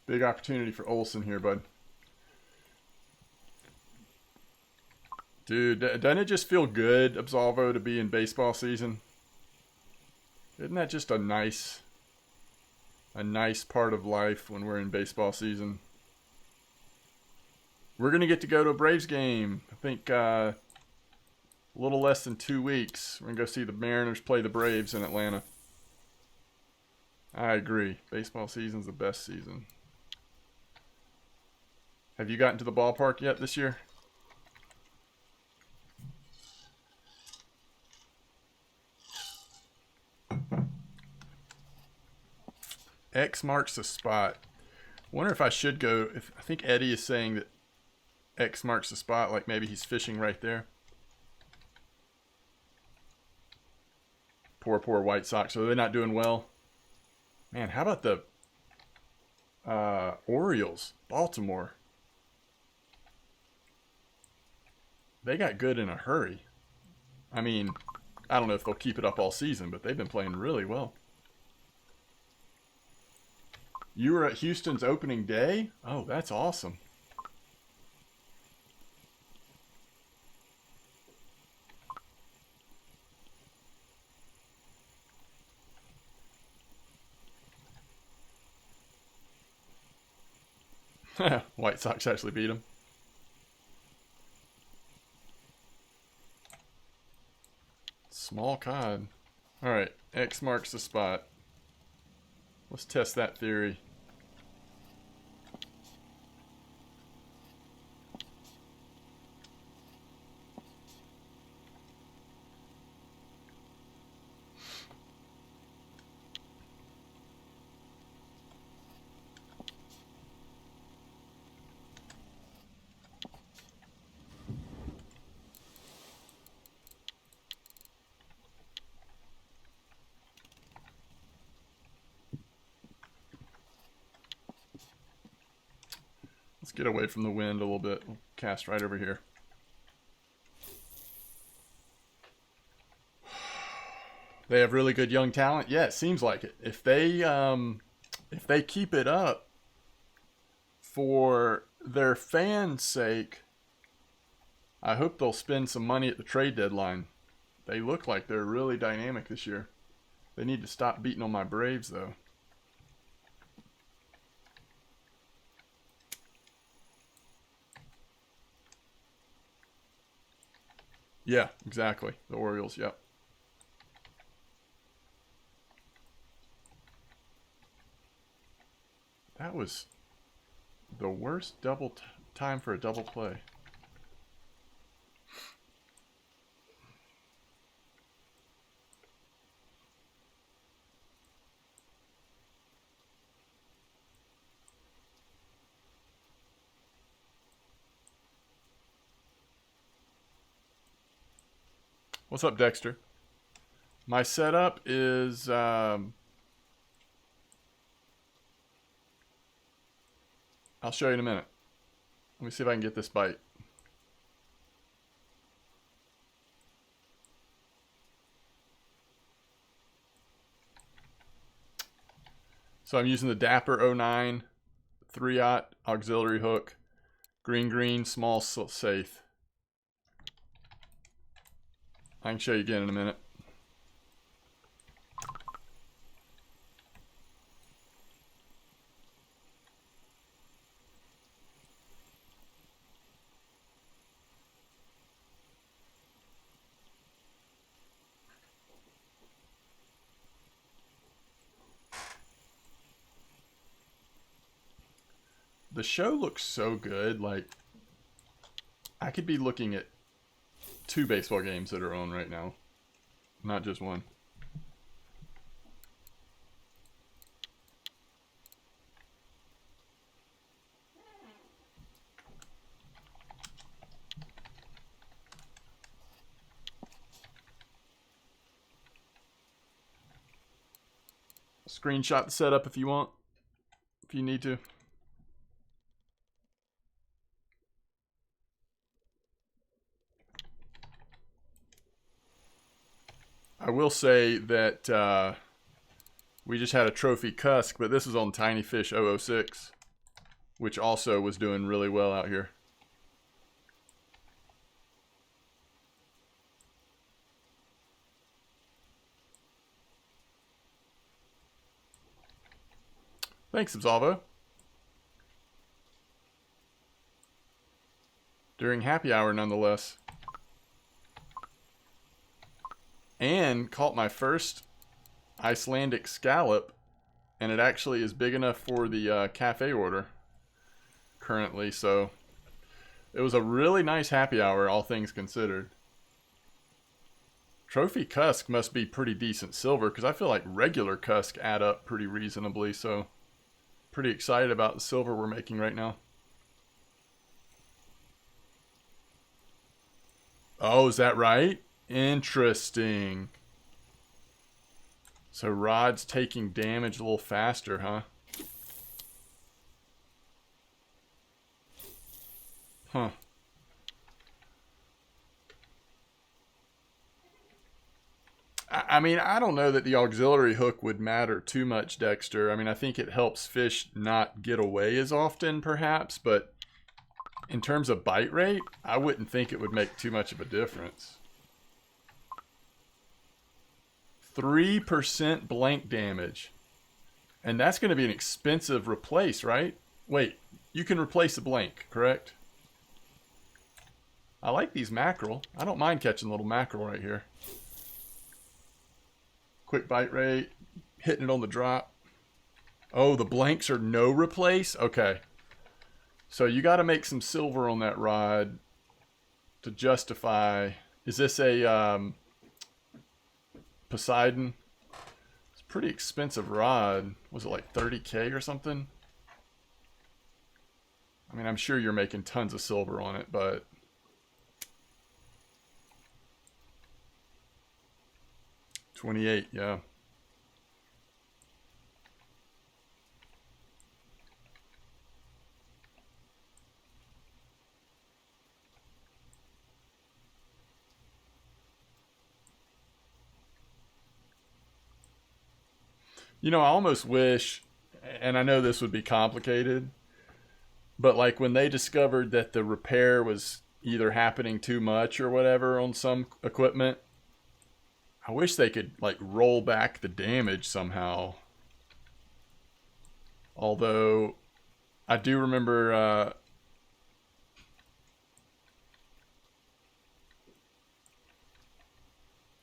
Big opportunity for Olsen here, bud. Dude, doesn't it just feel good, Absolvo, to be in baseball season? Isn't that just a nice part of life when we're in baseball season? We're going to get to go to a Braves game. I think a little less than 2 weeks. We're going to go see the Mariners play the Braves in Atlanta. I agree. Baseball season's the best season. Have you gotten to the ballpark yet this year? X marks the spot. Wonder if I should go. I think Eddie is saying that X marks the spot, like maybe he's fishing right there. Poor White Sox. So they're not doing well. Man, how about the Orioles? Baltimore. They got good in a hurry. I mean, I don't know if they'll keep it up all season, but they've been playing really well. You were at Houston's opening day? Oh, that's awesome. White Sox actually beat them. Small cod. Alright, X marks the spot. Let's test that theory. Let's get away from the wind a little bit. We'll cast right over here. They have really good young talent. Yeah, it seems like it. If they keep it up for their fans' sake, I hope they'll spend some money at the trade deadline. They look like they're really dynamic this year. They need to stop beating on my Braves, though. Yeah, exactly. The Orioles, yep. That was the worst time for a double play. What's up, Dexter? My setup is I'll show you in a minute. Let me see if I can get this bite. So I'm using the Dapper 09 3-aught auxiliary hook, green, small safe. I can show you again in a minute. The show looks so good. Like, I could be looking at 2 baseball games that are on right now, not just one. Screenshot the setup if you want, if you need to. I will say that we just had a trophy cusk, but this is on Tiny Fish 006, which also was doing really well out here. Thanks, Absolvo. During happy hour, nonetheless. And caught my first Icelandic scallop, and it actually is big enough for the cafe order currently, so it was a really nice happy hour, all things considered. Trophy cusk must be pretty decent silver, because I feel like regular cusk add up pretty reasonably, so pretty excited about the silver we're making right now. Oh, is that right? Interesting. So rod's taking damage a little faster, huh? Huh. I mean, I don't know that the auxiliary hook would matter too much, Dexter. I mean, I think it helps fish not get away as often, perhaps, but in terms of bite rate, I wouldn't think it would make too much of a difference. 3% blank damage. And that's going to be an expensive replace, right? Wait, you can replace a blank, correct? I like these mackerel. I don't mind catching little mackerel right here. Quick bite rate, hitting it on the drop. Oh, the blanks are no replace? Okay. So you got to make some silver on that rod to justify. Is this a Poseidon? It's a pretty expensive rod. Was it like 30K or something? I mean, I'm sure you're making tons of silver on it, but... $28, yeah. You know, I almost wish, and I know this would be complicated, but like when they discovered that the repair was either happening too much or whatever on some equipment, I wish they could like roll back the damage somehow. Although I do remember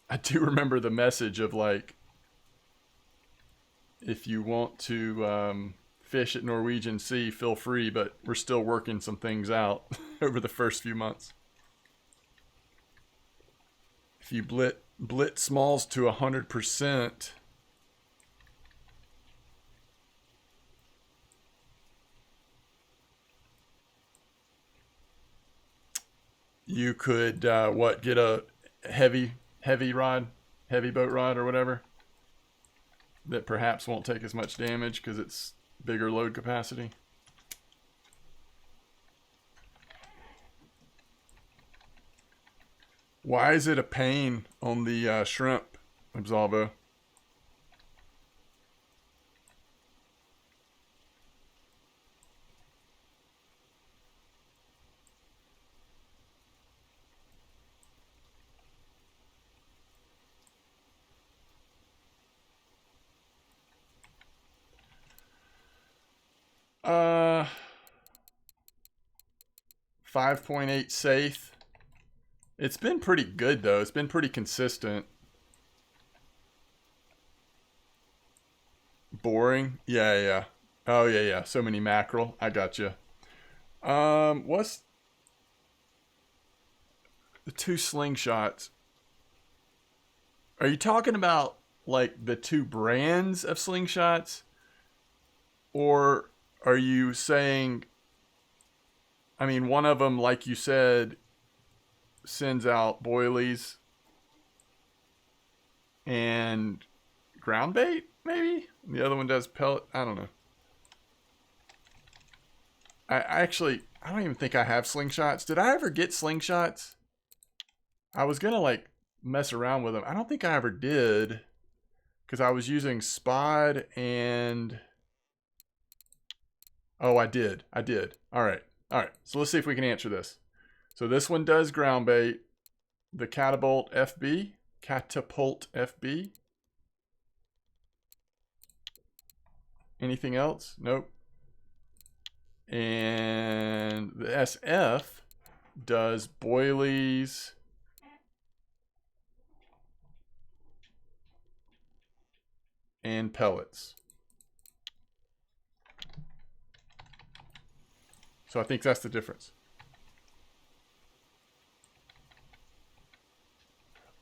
the message of like, if you want to fish at Norwegian Sea, feel free, but we're still working some things out over the first few months. If you blitz smalls to 100%, you could get a heavy boat rod or whatever that perhaps won't take as much damage because it's bigger load capacity. Why is it a pain on the shrimp, Absolvo? Uh, 5.8 safe. It's been pretty good, though. It's been pretty consistent. Boring? Yeah. Oh, yeah. So many mackerel. I got you. What's the 2 slingshots? Are you talking about, like, the 2 brands of slingshots? Or are you saying... I mean, one of them, like you said... sends out boilies and ground bait, maybe? The other one does pellet. I don't know. I don't even think I have slingshots. Did I ever get slingshots? I was gonna like mess around with them. I don't think I ever did, because I was using Spod and... Oh, I did. All right. So let's see if we can answer this. So this one does ground bait. The Catapult FB. Anything else? Nope. And the SF does boilies. And pellets. So I think that's the difference.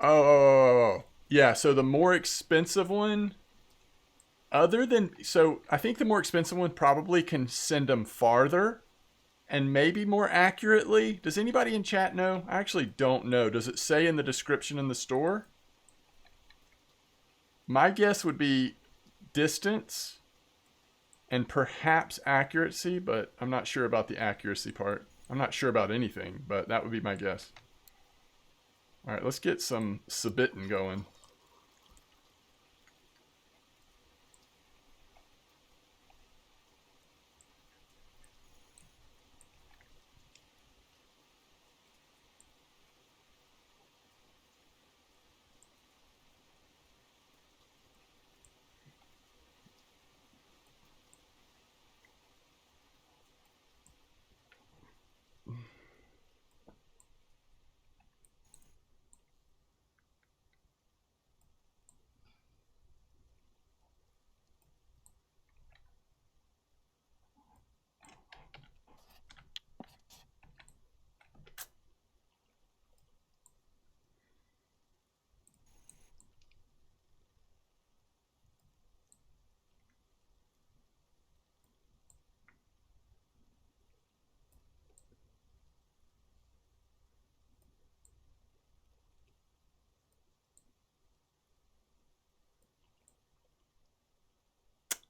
Oh. Yeah, so the more expensive one, so I think the more expensive one probably can send them farther and maybe more accurately. Does anybody in chat know? I actually don't know. Does it say in the description in the store? My guess would be distance and perhaps accuracy, but I'm not sure about the accuracy part. I'm not sure about anything, but that would be my guess. All right, let's get some Sabitin going.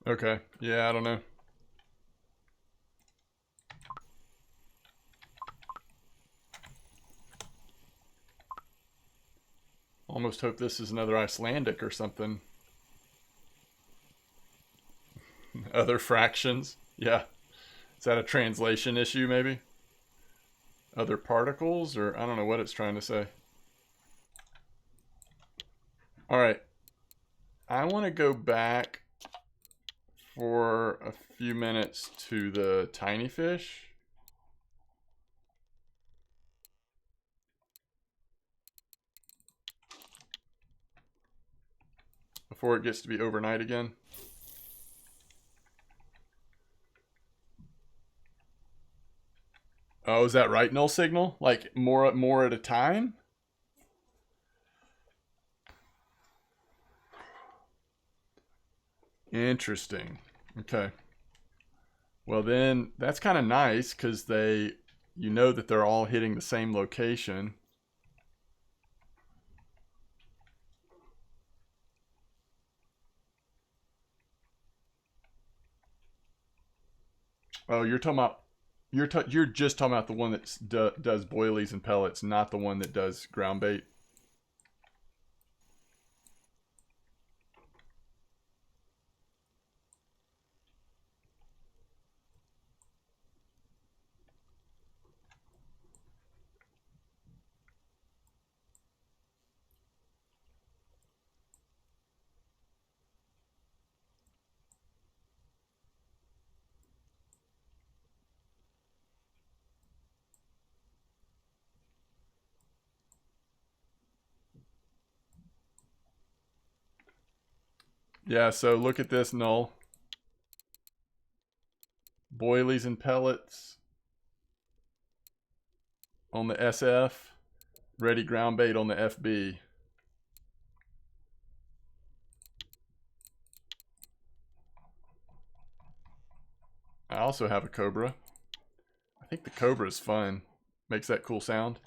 Okay. Yeah, I don't know. Almost hope this is another Icelandic or something. Other fractions. Yeah. Is that a translation issue, maybe? Other particles? Or I don't know what it's trying to say. Alright. I want to go back for a few minutes to the tiny fish. Before it gets to be overnight again. Oh, is that right? Null signal? Like more at a time? Interesting. Okay. Well then, that's kind of nice because you know that they're all hitting the same location. Oh, you're talking about you're just talking about the one that does boilies and pellets, not the one that does ground bait. Yeah, so look at this, Null. Boilies and pellets on the SF. Ready ground bait on the FB. I also have a Cobra. I think the Cobra is fun. Makes that cool sound.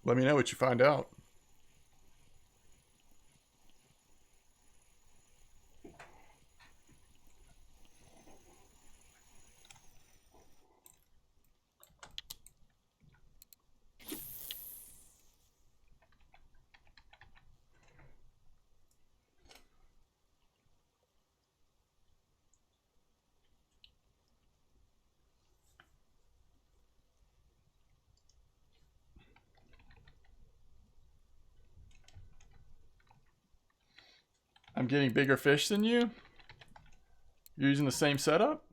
Let me know what you find out. I'm getting bigger fish than you? You're using the same setup?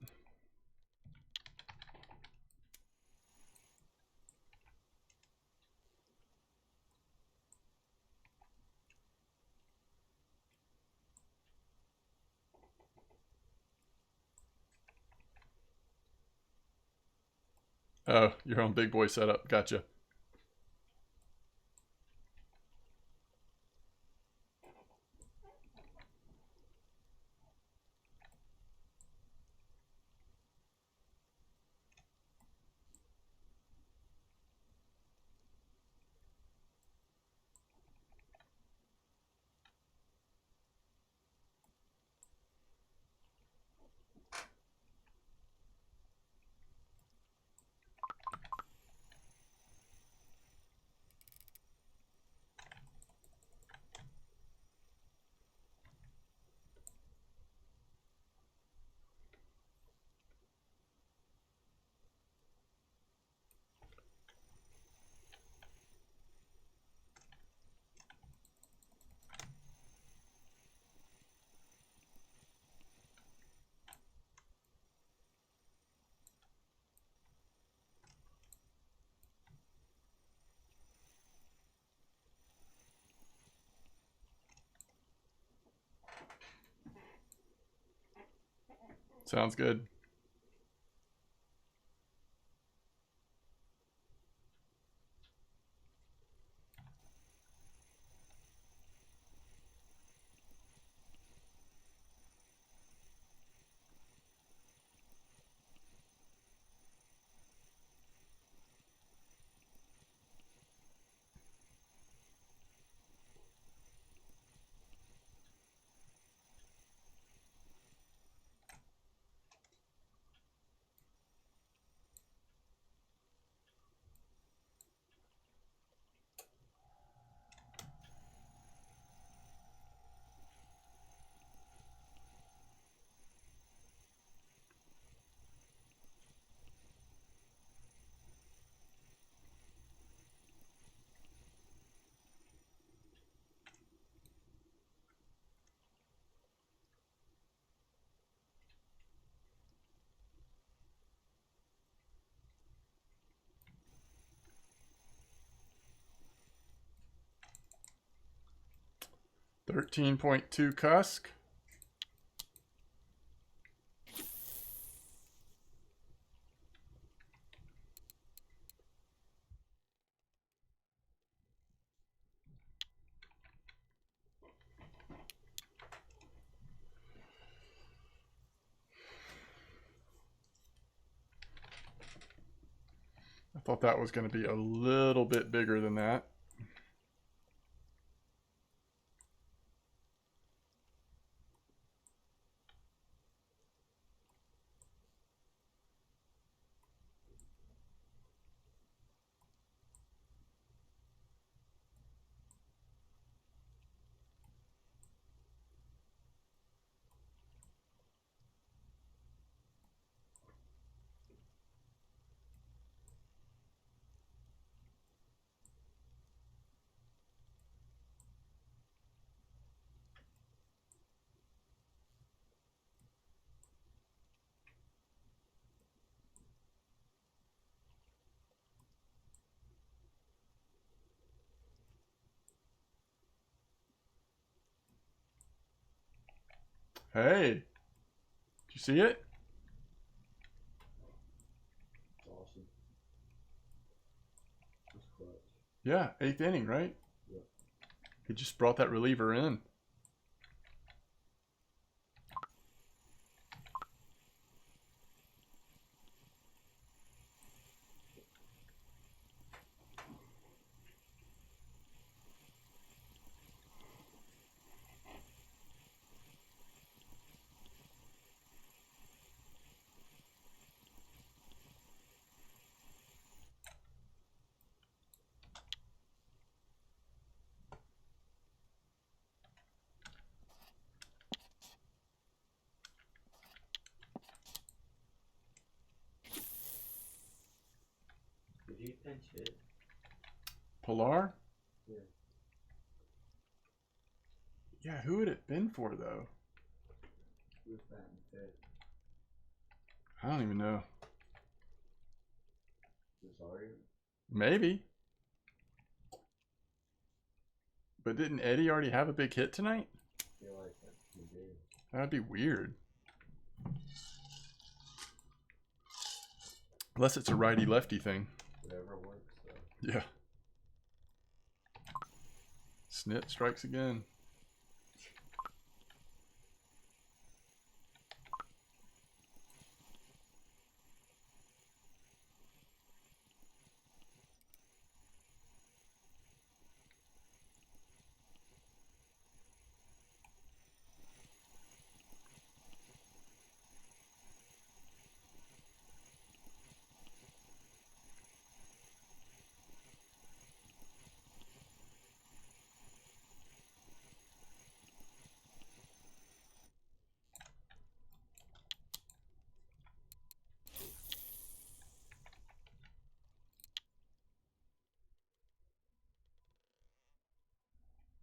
Oh, you're on big boy setup. Gotcha. Sounds good. $13.2 cusk. I thought that was going to be a little bit bigger than that. Hey, did you see it? It's awesome. It's clutch. Yeah, 8th inning, right? Yep. He just brought that reliever in. Did you pinch it? Pilar? Yeah. Yeah, who would it been for, though? Who's that in fit? I don't even know. Rosario? Maybe. But didn't Eddie already have a big hit tonight? I feel like that he did. That'd be weird. Unless it's a righty-lefty thing. Whatever works, though. Yeah. Snit strikes again.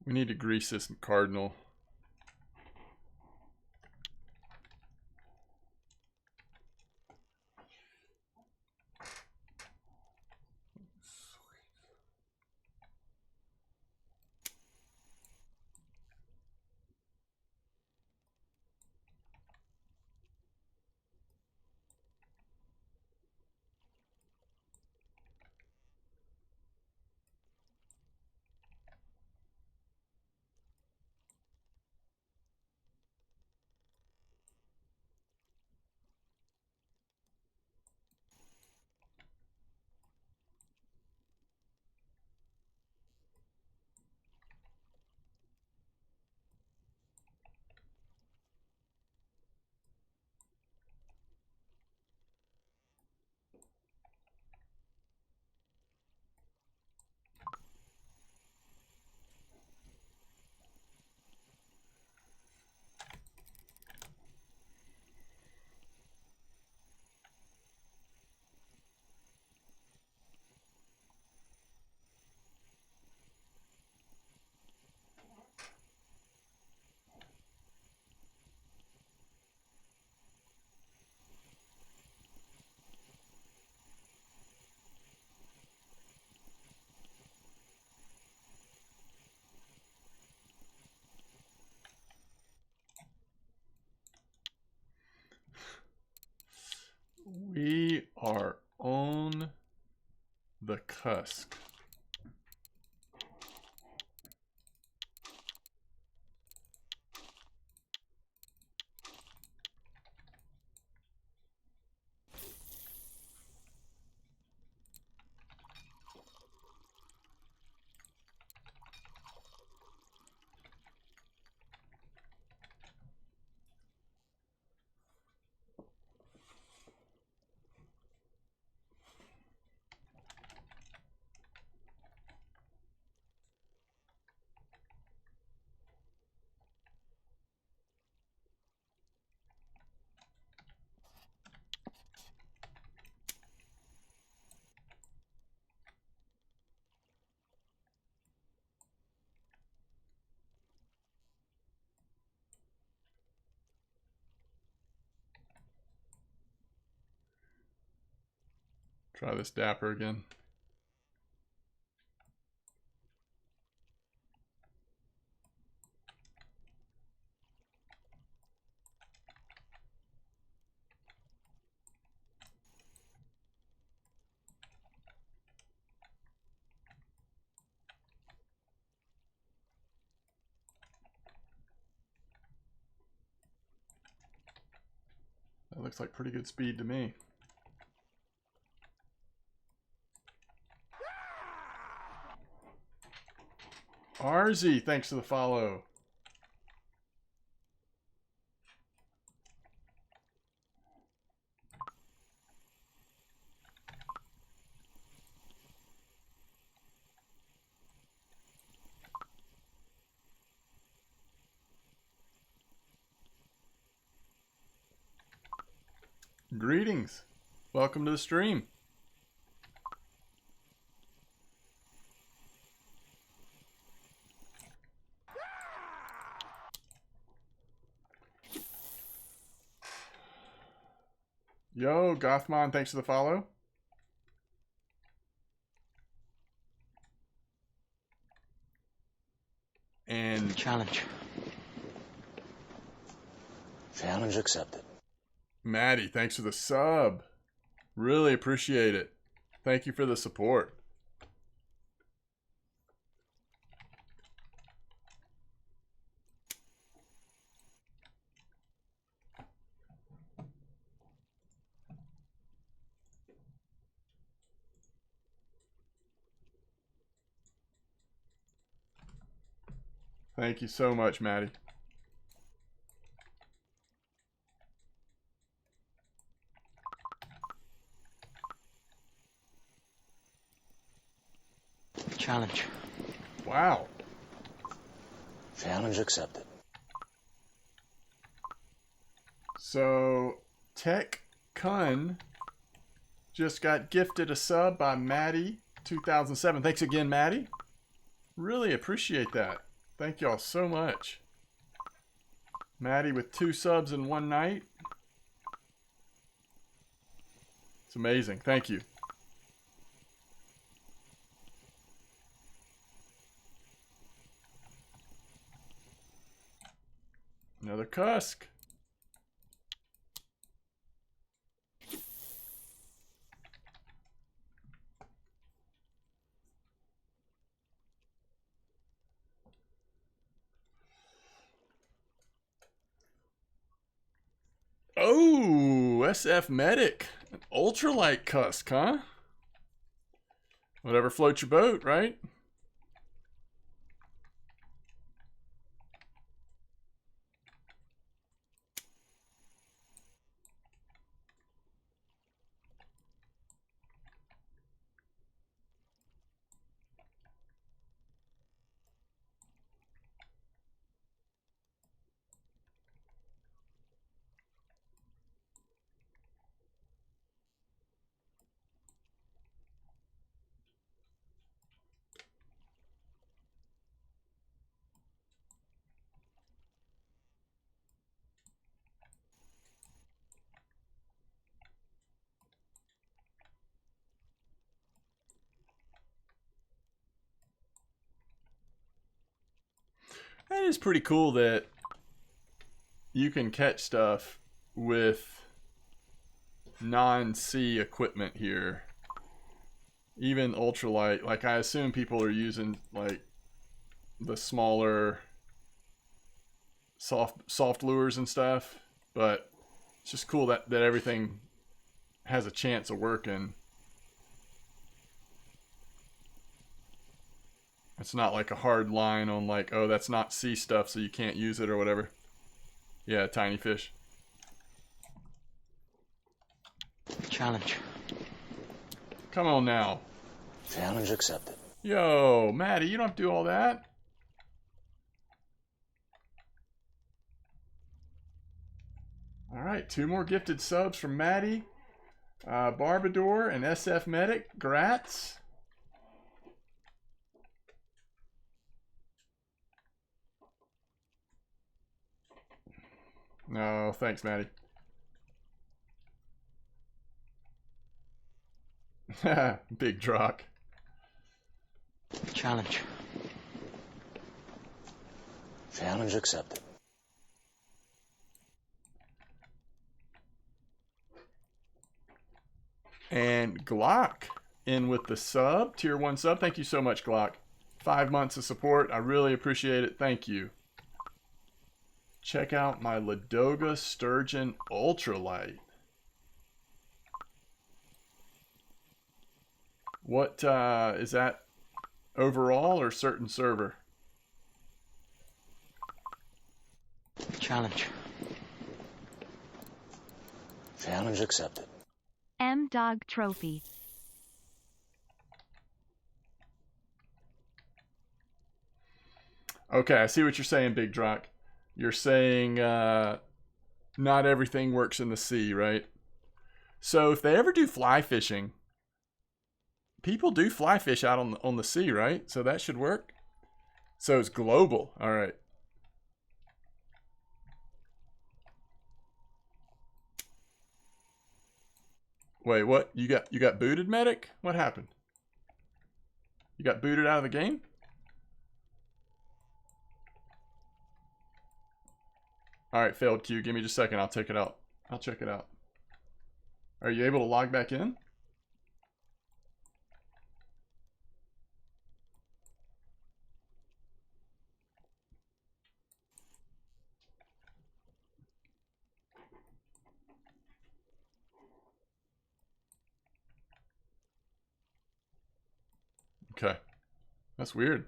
We need to grease this cardinal. We are on the cusk. Try this dapper again. That looks like pretty good speed to me. RZ, thanks for the follow. Greetings. Welcome to the stream. Yo, Gothmon, thanks for the follow. And Challenge. Challenge accepted. Maddie, thanks for the sub. Really appreciate it. Thank you for the support. Thank you so much, Maddie. Challenge. Wow. Challenge accepted. So, Tech Kun just got gifted a sub by Maddie 2007. Thanks again, Maddie. Really appreciate that. Thank y'all so much. Maddie with 2 subs in one night. It's amazing. Thank you. Another cusk. Oh, SF Medic. An ultralight cusk, huh? Whatever floats your boat, right? That is pretty cool that you can catch stuff with non-sea equipment here. Even ultralight. Like, I assume people are using, like, the smaller soft lures and stuff. But it's just cool that everything has a chance of working. It's not like a hard line on like, oh, that's not sea stuff, so you can't use it or whatever. Yeah, tiny fish. Challenge. Come on now. Challenge accepted. Yo, Maddie, you don't have to do all that. All right, 2 more gifted subs from Maddie, Barbador, and SF Medic. Grats. No, thanks, Maddie. Big Drock. Challenge. Challenge accepted. And Glock in with the sub, tier 1 sub. Thank you so much, Glock. 5 months of support. I really appreciate it. Thank you. Check out my Ladoga Sturgeon Ultralight. What is that, overall or certain server? Challenge. Challenge accepted. M-Dog Trophy. Okay, I see what you're saying, Big Drock. You're saying not everything works in the sea, right? So if they ever do fly fishing, people do fly fish out on the sea, right? So that should work. So it's global. All right. Wait, what? You got booted, Medic? What happened? You got booted out of the game? All right, failed queue. Give me just a second. I'll take it out. I'll check it out. Are you able to log back in? Okay. That's weird.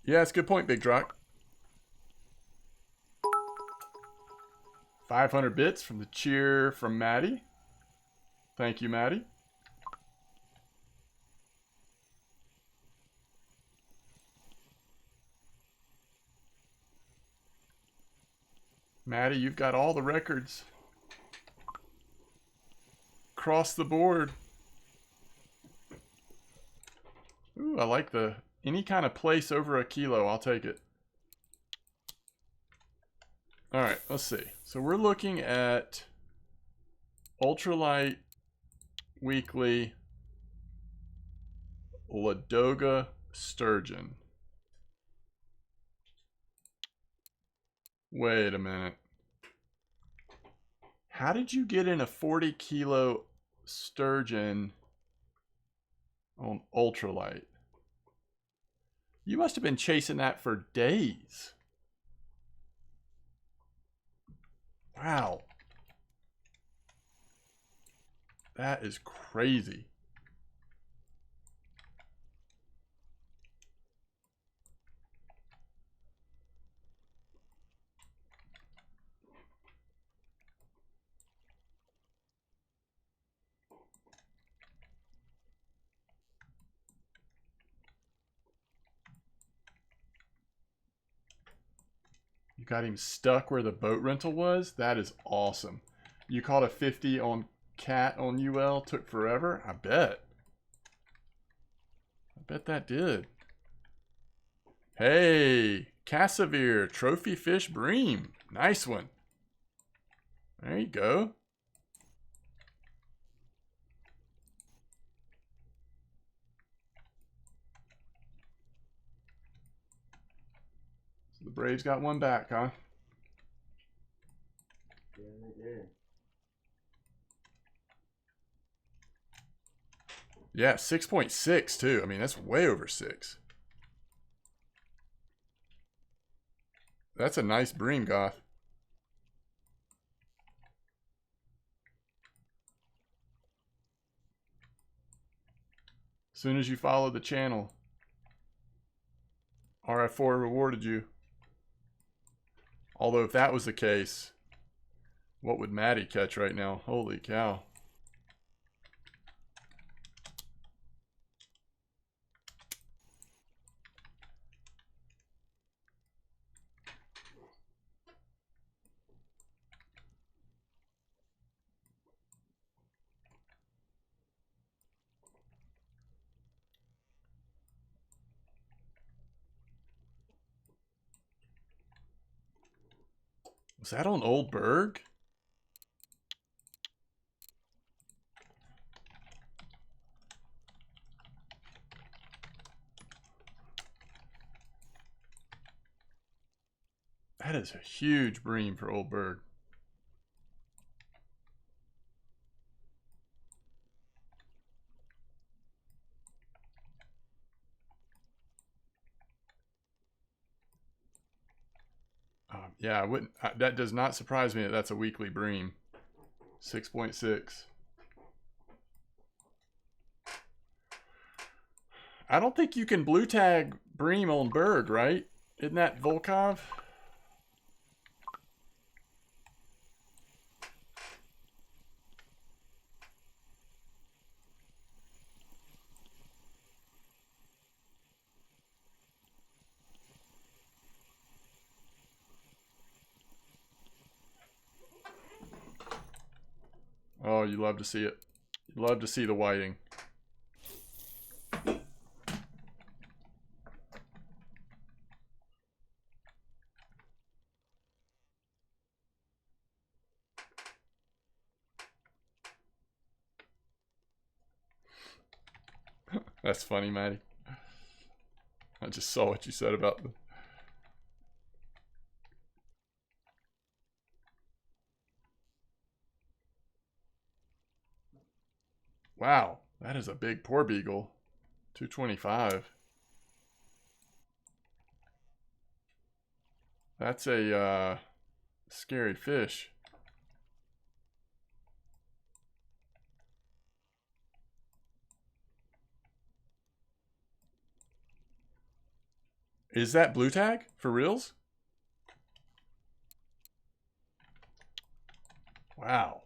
Yeah, it's a good point, Big Drock. 500 bits from the cheer from Maddie. Thank you, Maddie. Maddie, you've got all the records. Across the board. Ooh, I like the any kind of place over a kilo. I'll take it. All right, let's see. So we're looking at Ultralight Weekly Ladoga Sturgeon. Wait a minute. How did you get in a 40 kilo sturgeon on Ultralight? You must have been chasing that for days. Wow. That is crazy. You got him stuck where the boat rental was? That is awesome. You caught a 50 on cat on UL, took forever? I bet. I bet that did. Hey, Cassavir, trophy fish bream. Nice one. There you go. So the Braves got one back, huh? Yeah, they did. Yeah, 6.6 too. I mean, that's way over 6. That's a nice bream, Goth. As soon as you followed the channel, RF4 rewarded you. Although if that was the case, what would Maddie catch right now? Holy cow. Was that on Old Berg? That is a huge bream for Old Berg. Yeah, I wouldn't. That does not surprise me that that's a weekly bream. 6.6. I don't think you can blue tag bream on Berg, right? Isn't that Volkov? Oh, you love to see it. You love to see the whiting. That's funny, Maddie. I just saw what you said about the... Wow, that is a big poor beagle. 225. That's a scary fish. Is that blue tag for reals? Wow.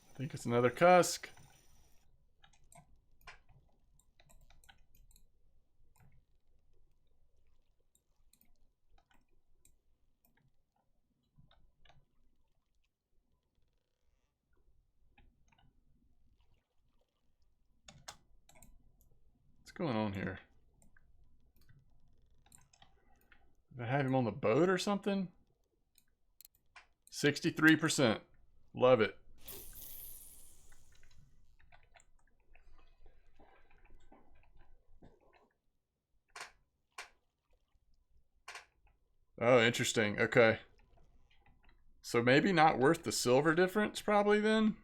I think it's another cusk. What's going on here? Did I have him on the boat or something? 63%. Love it. Oh, interesting. Okay. So maybe not worth the silver difference probably then?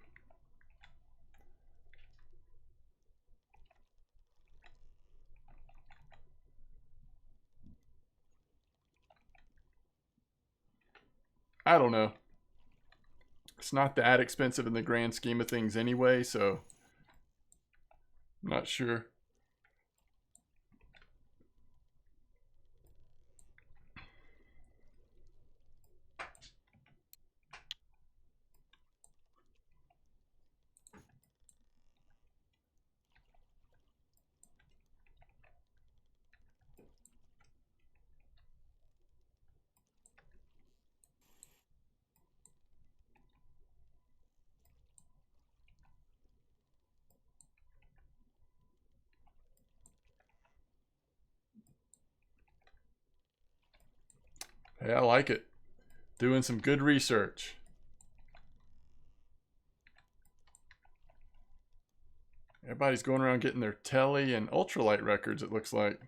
I don't know. It's not that expensive in the grand scheme of things anyway, so I'm not sure. Hey, I like it. Doing some good research. Everybody's going around getting their tele and ultralight records, it looks like.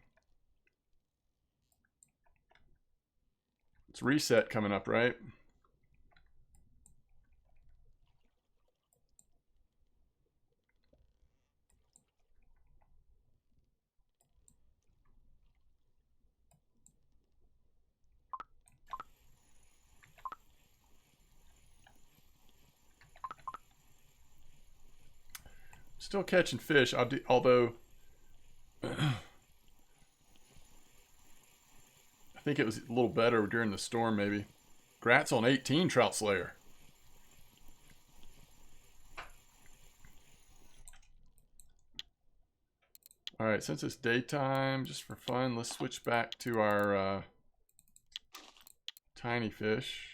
It's reset coming up, right? Still catching fish, although I think it was a little better during the storm, maybe. Grats on 18, Trout Slayer. All right, since it's daytime, just for fun, let's switch back to our tiny fish.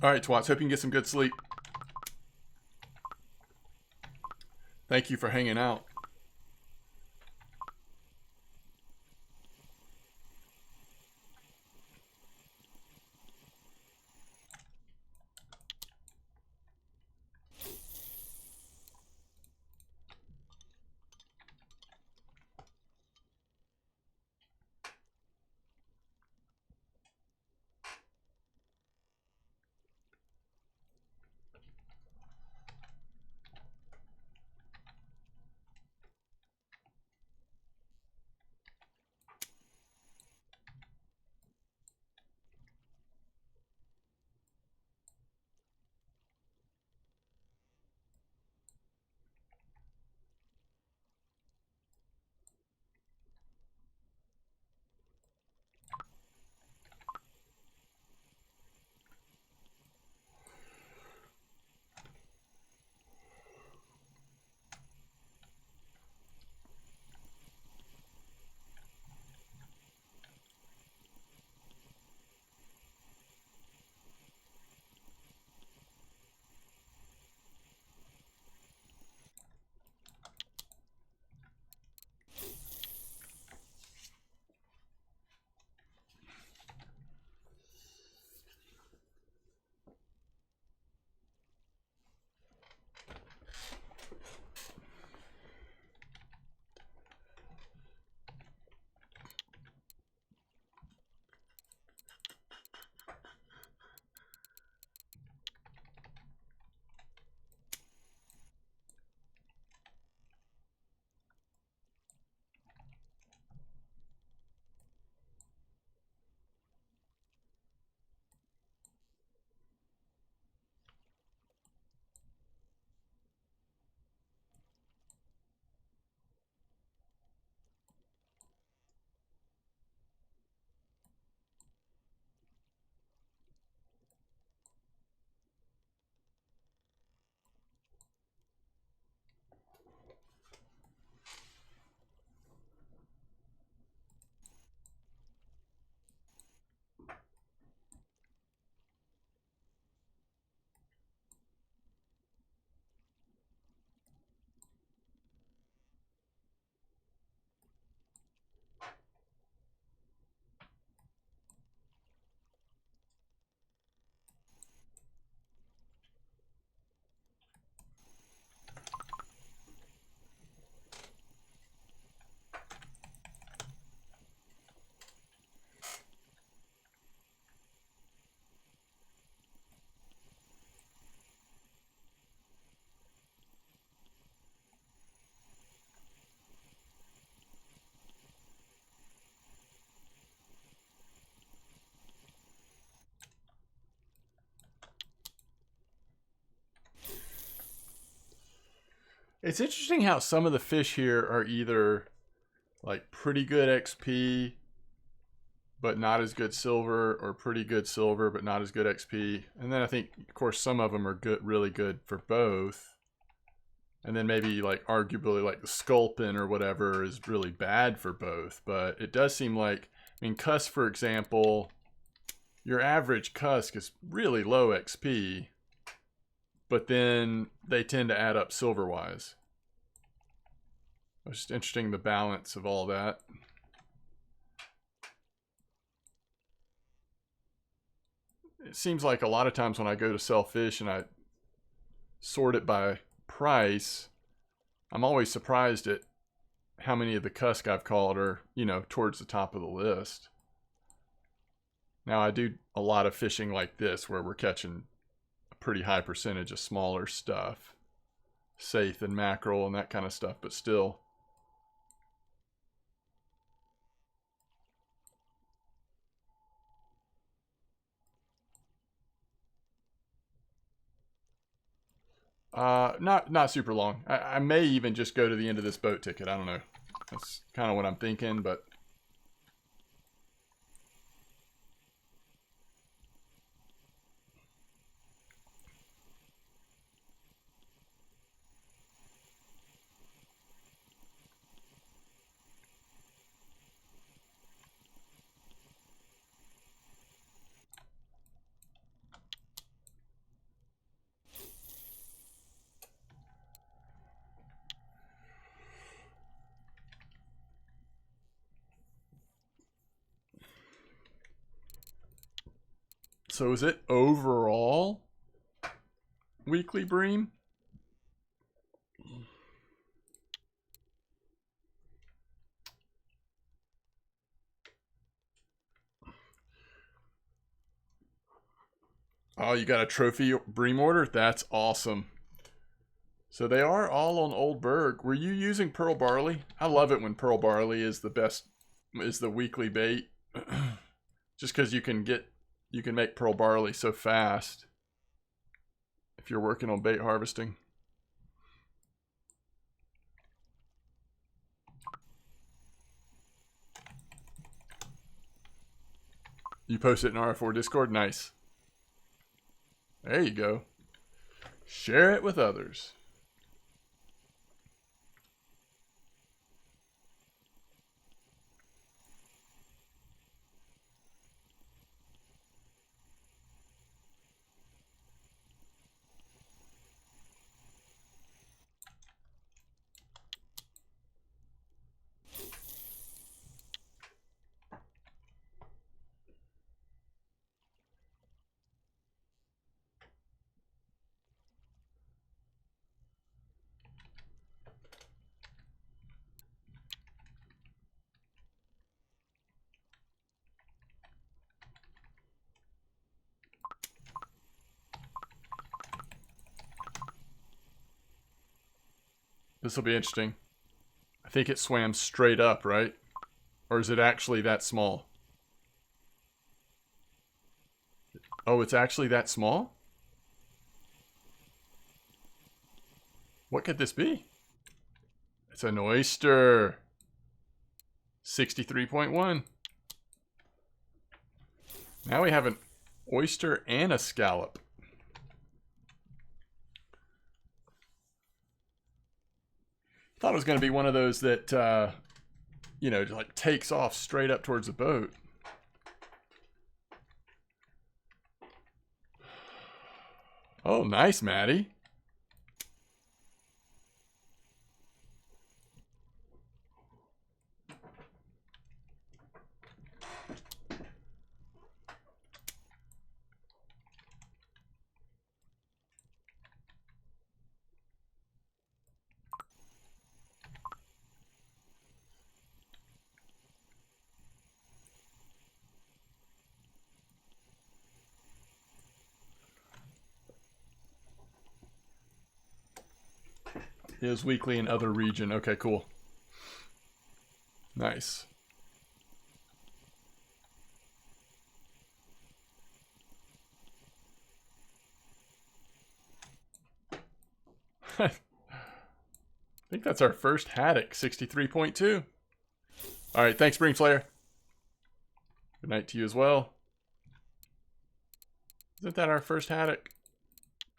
All right, twats, hope you can get some good sleep. Thank you for hanging out. It's interesting how some of the fish here are either like pretty good XP but not as good silver, or pretty good silver but not as good XP. And then I think, of course, some of them are good, really good for both. And then maybe like arguably like the sculpin or whatever is really bad for both. But it does seem like, I mean, cusk, for example, your average cusk is really low XP, but then they tend to add up silver-wise. It's just interesting, the balance of all that. It seems like a lot of times when I go to sell fish and I sort it by price, I'm always surprised at how many of the cusk I've caught are, you know, towards the top of the list. Now, I do a lot of fishing like this where we're catching a pretty high percentage of smaller stuff, saithe and mackerel and that kind of stuff, but still. Not super long. I may even just go to the end of this boat ticket. I don't know. That's kind of what I'm thinking, but so is it overall weekly bream? Oh, you got a trophy bream order? That's awesome. So they are all on Old Berg. Were you using pearl barley? I love it when pearl barley is the best, is the weekly bait. Just because you can make pearl barley so fast if you're working on bait harvesting. You post it in RF4 Discord? Nice. There you go. Share it with others. This will be interesting. I think it swam straight up, right? Or is it actually that small? Oh, it's actually that small? What could this be? It's an oyster. 63.1. Now we have an oyster and a scallop. Thought it was going to be one of those that, you know, like takes off straight up towards the boat. Oh, nice, Maddie. Is weekly in other region. Okay, cool. Nice. think that's our first haddock, 63.2. All right, thanks, Spring Slayer. Good night to you as well. Isn't that our first haddock?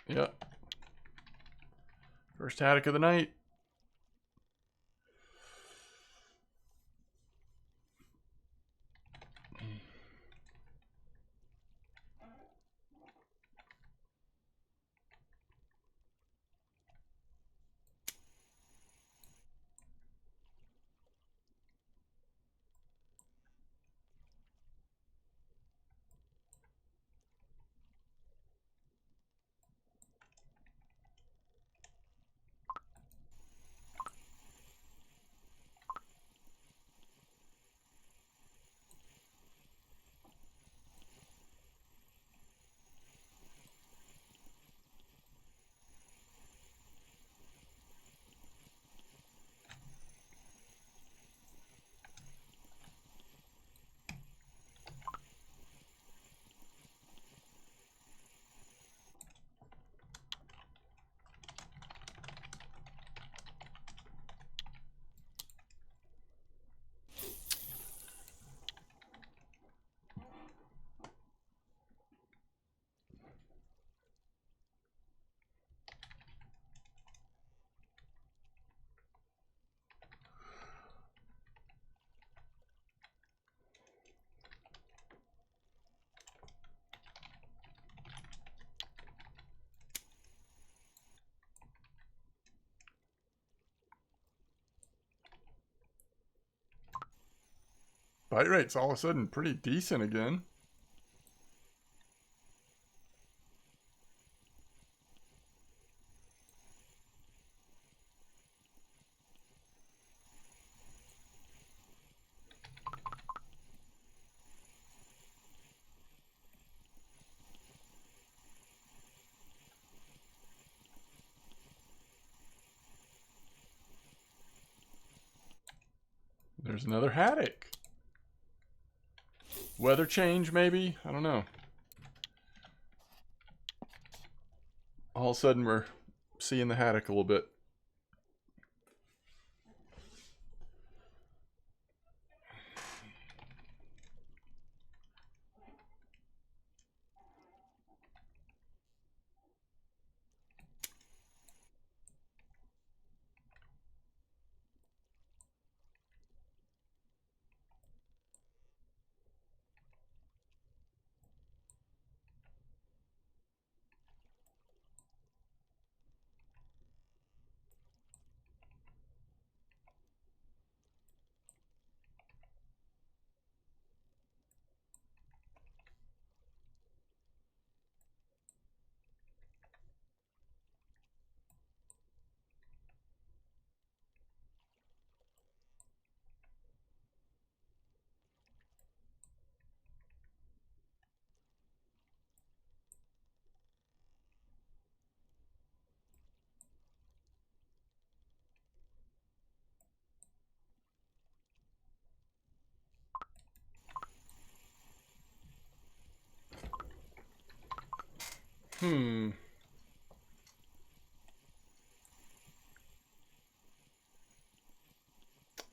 Yep. First haddock of the night. Bite rate's all of a sudden pretty decent again. There's another haddock. Weather change, maybe? I don't know. All of a sudden, we're seeing the haddock a little bit.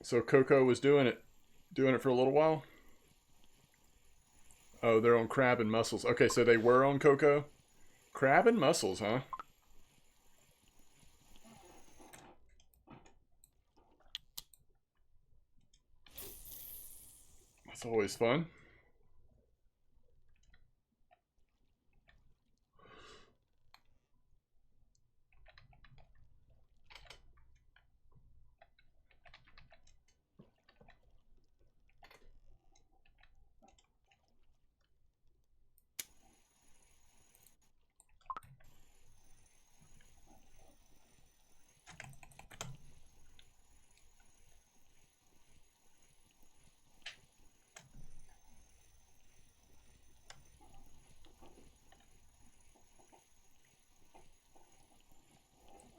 So Coco was doing it for a little while? Oh, they're on crab and mussels. Okay, so they were on Coco? Crab and mussels, huh? That's always fun.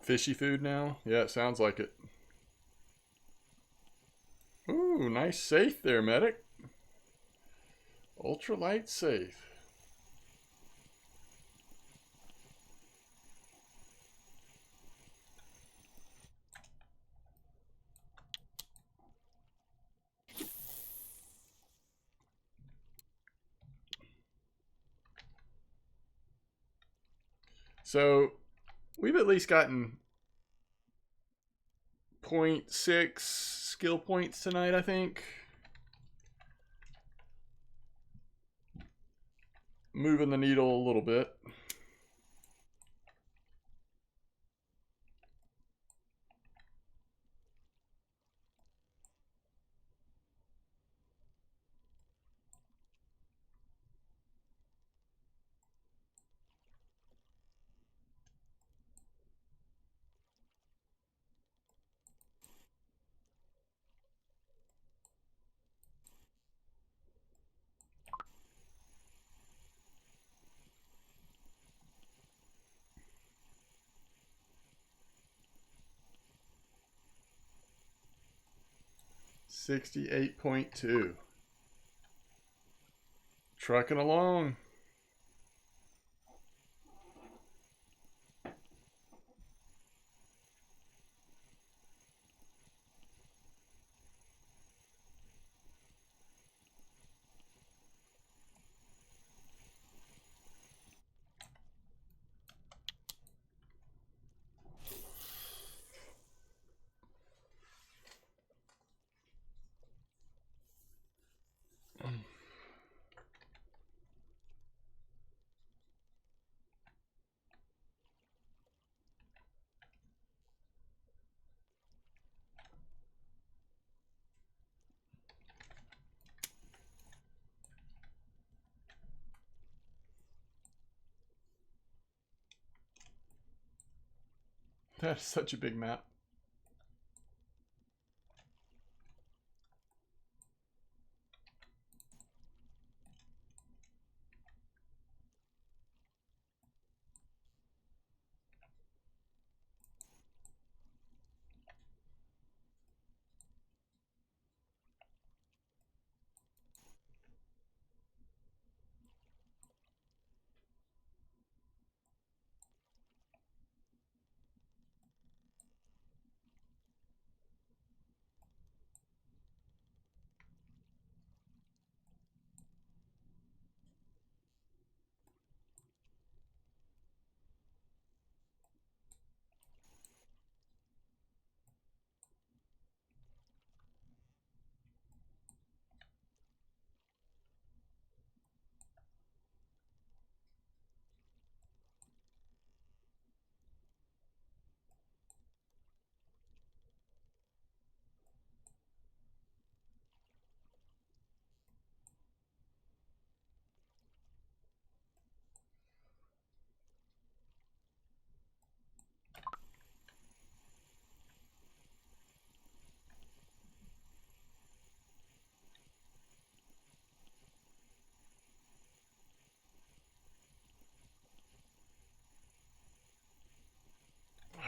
Fishy food now? Yeah, it sounds like it. Ooh, nice safe there, medic. Ultralight safe. So we've at least gotten 0.6 skill points tonight, I think. Moving the needle a little bit. $68.2. Trucking along. That's such a big map.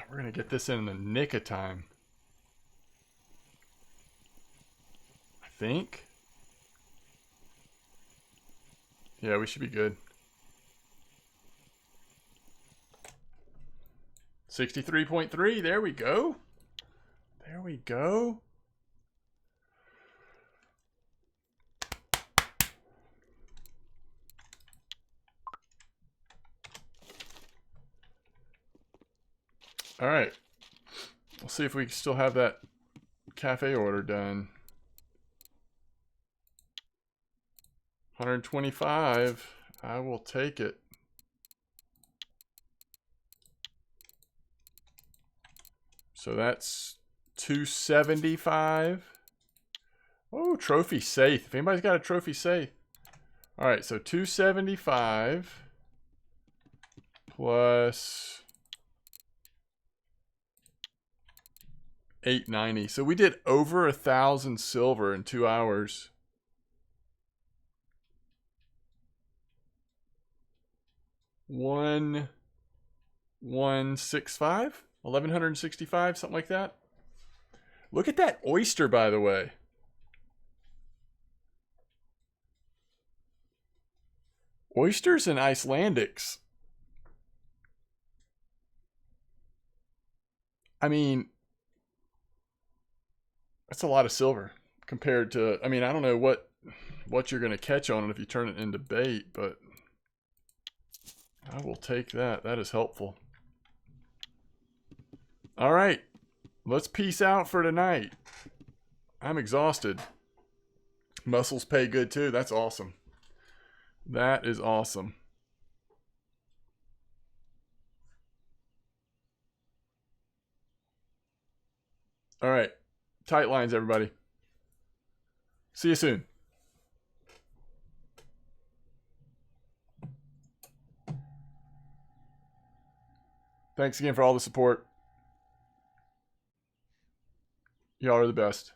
We're going to get this in the nick of time. I think. Yeah, we should be good. 63.3. There we go. There we go. All right. We'll see if we still have that cafe order done. 125. I will take it. So that's 275. Oh, trophy safe. If anybody's got a trophy safe. All right, so 275 plus 890. So we did over 1,000 silver in 2 hours. One 165, 1165, something like that. Look at that oyster, by the way. Oysters and Icelandics. I mean, that's a lot of silver compared to, I mean, I don't know what you're going to catch on it if you turn it into bait, but I will take that. That is helpful. All right. Let's peace out for tonight. I'm exhausted. Muscles pay good too. That's awesome. That is awesome. All right. Tight lines, everybody. See you soon. Thanks again for all the support. Y'all are the best.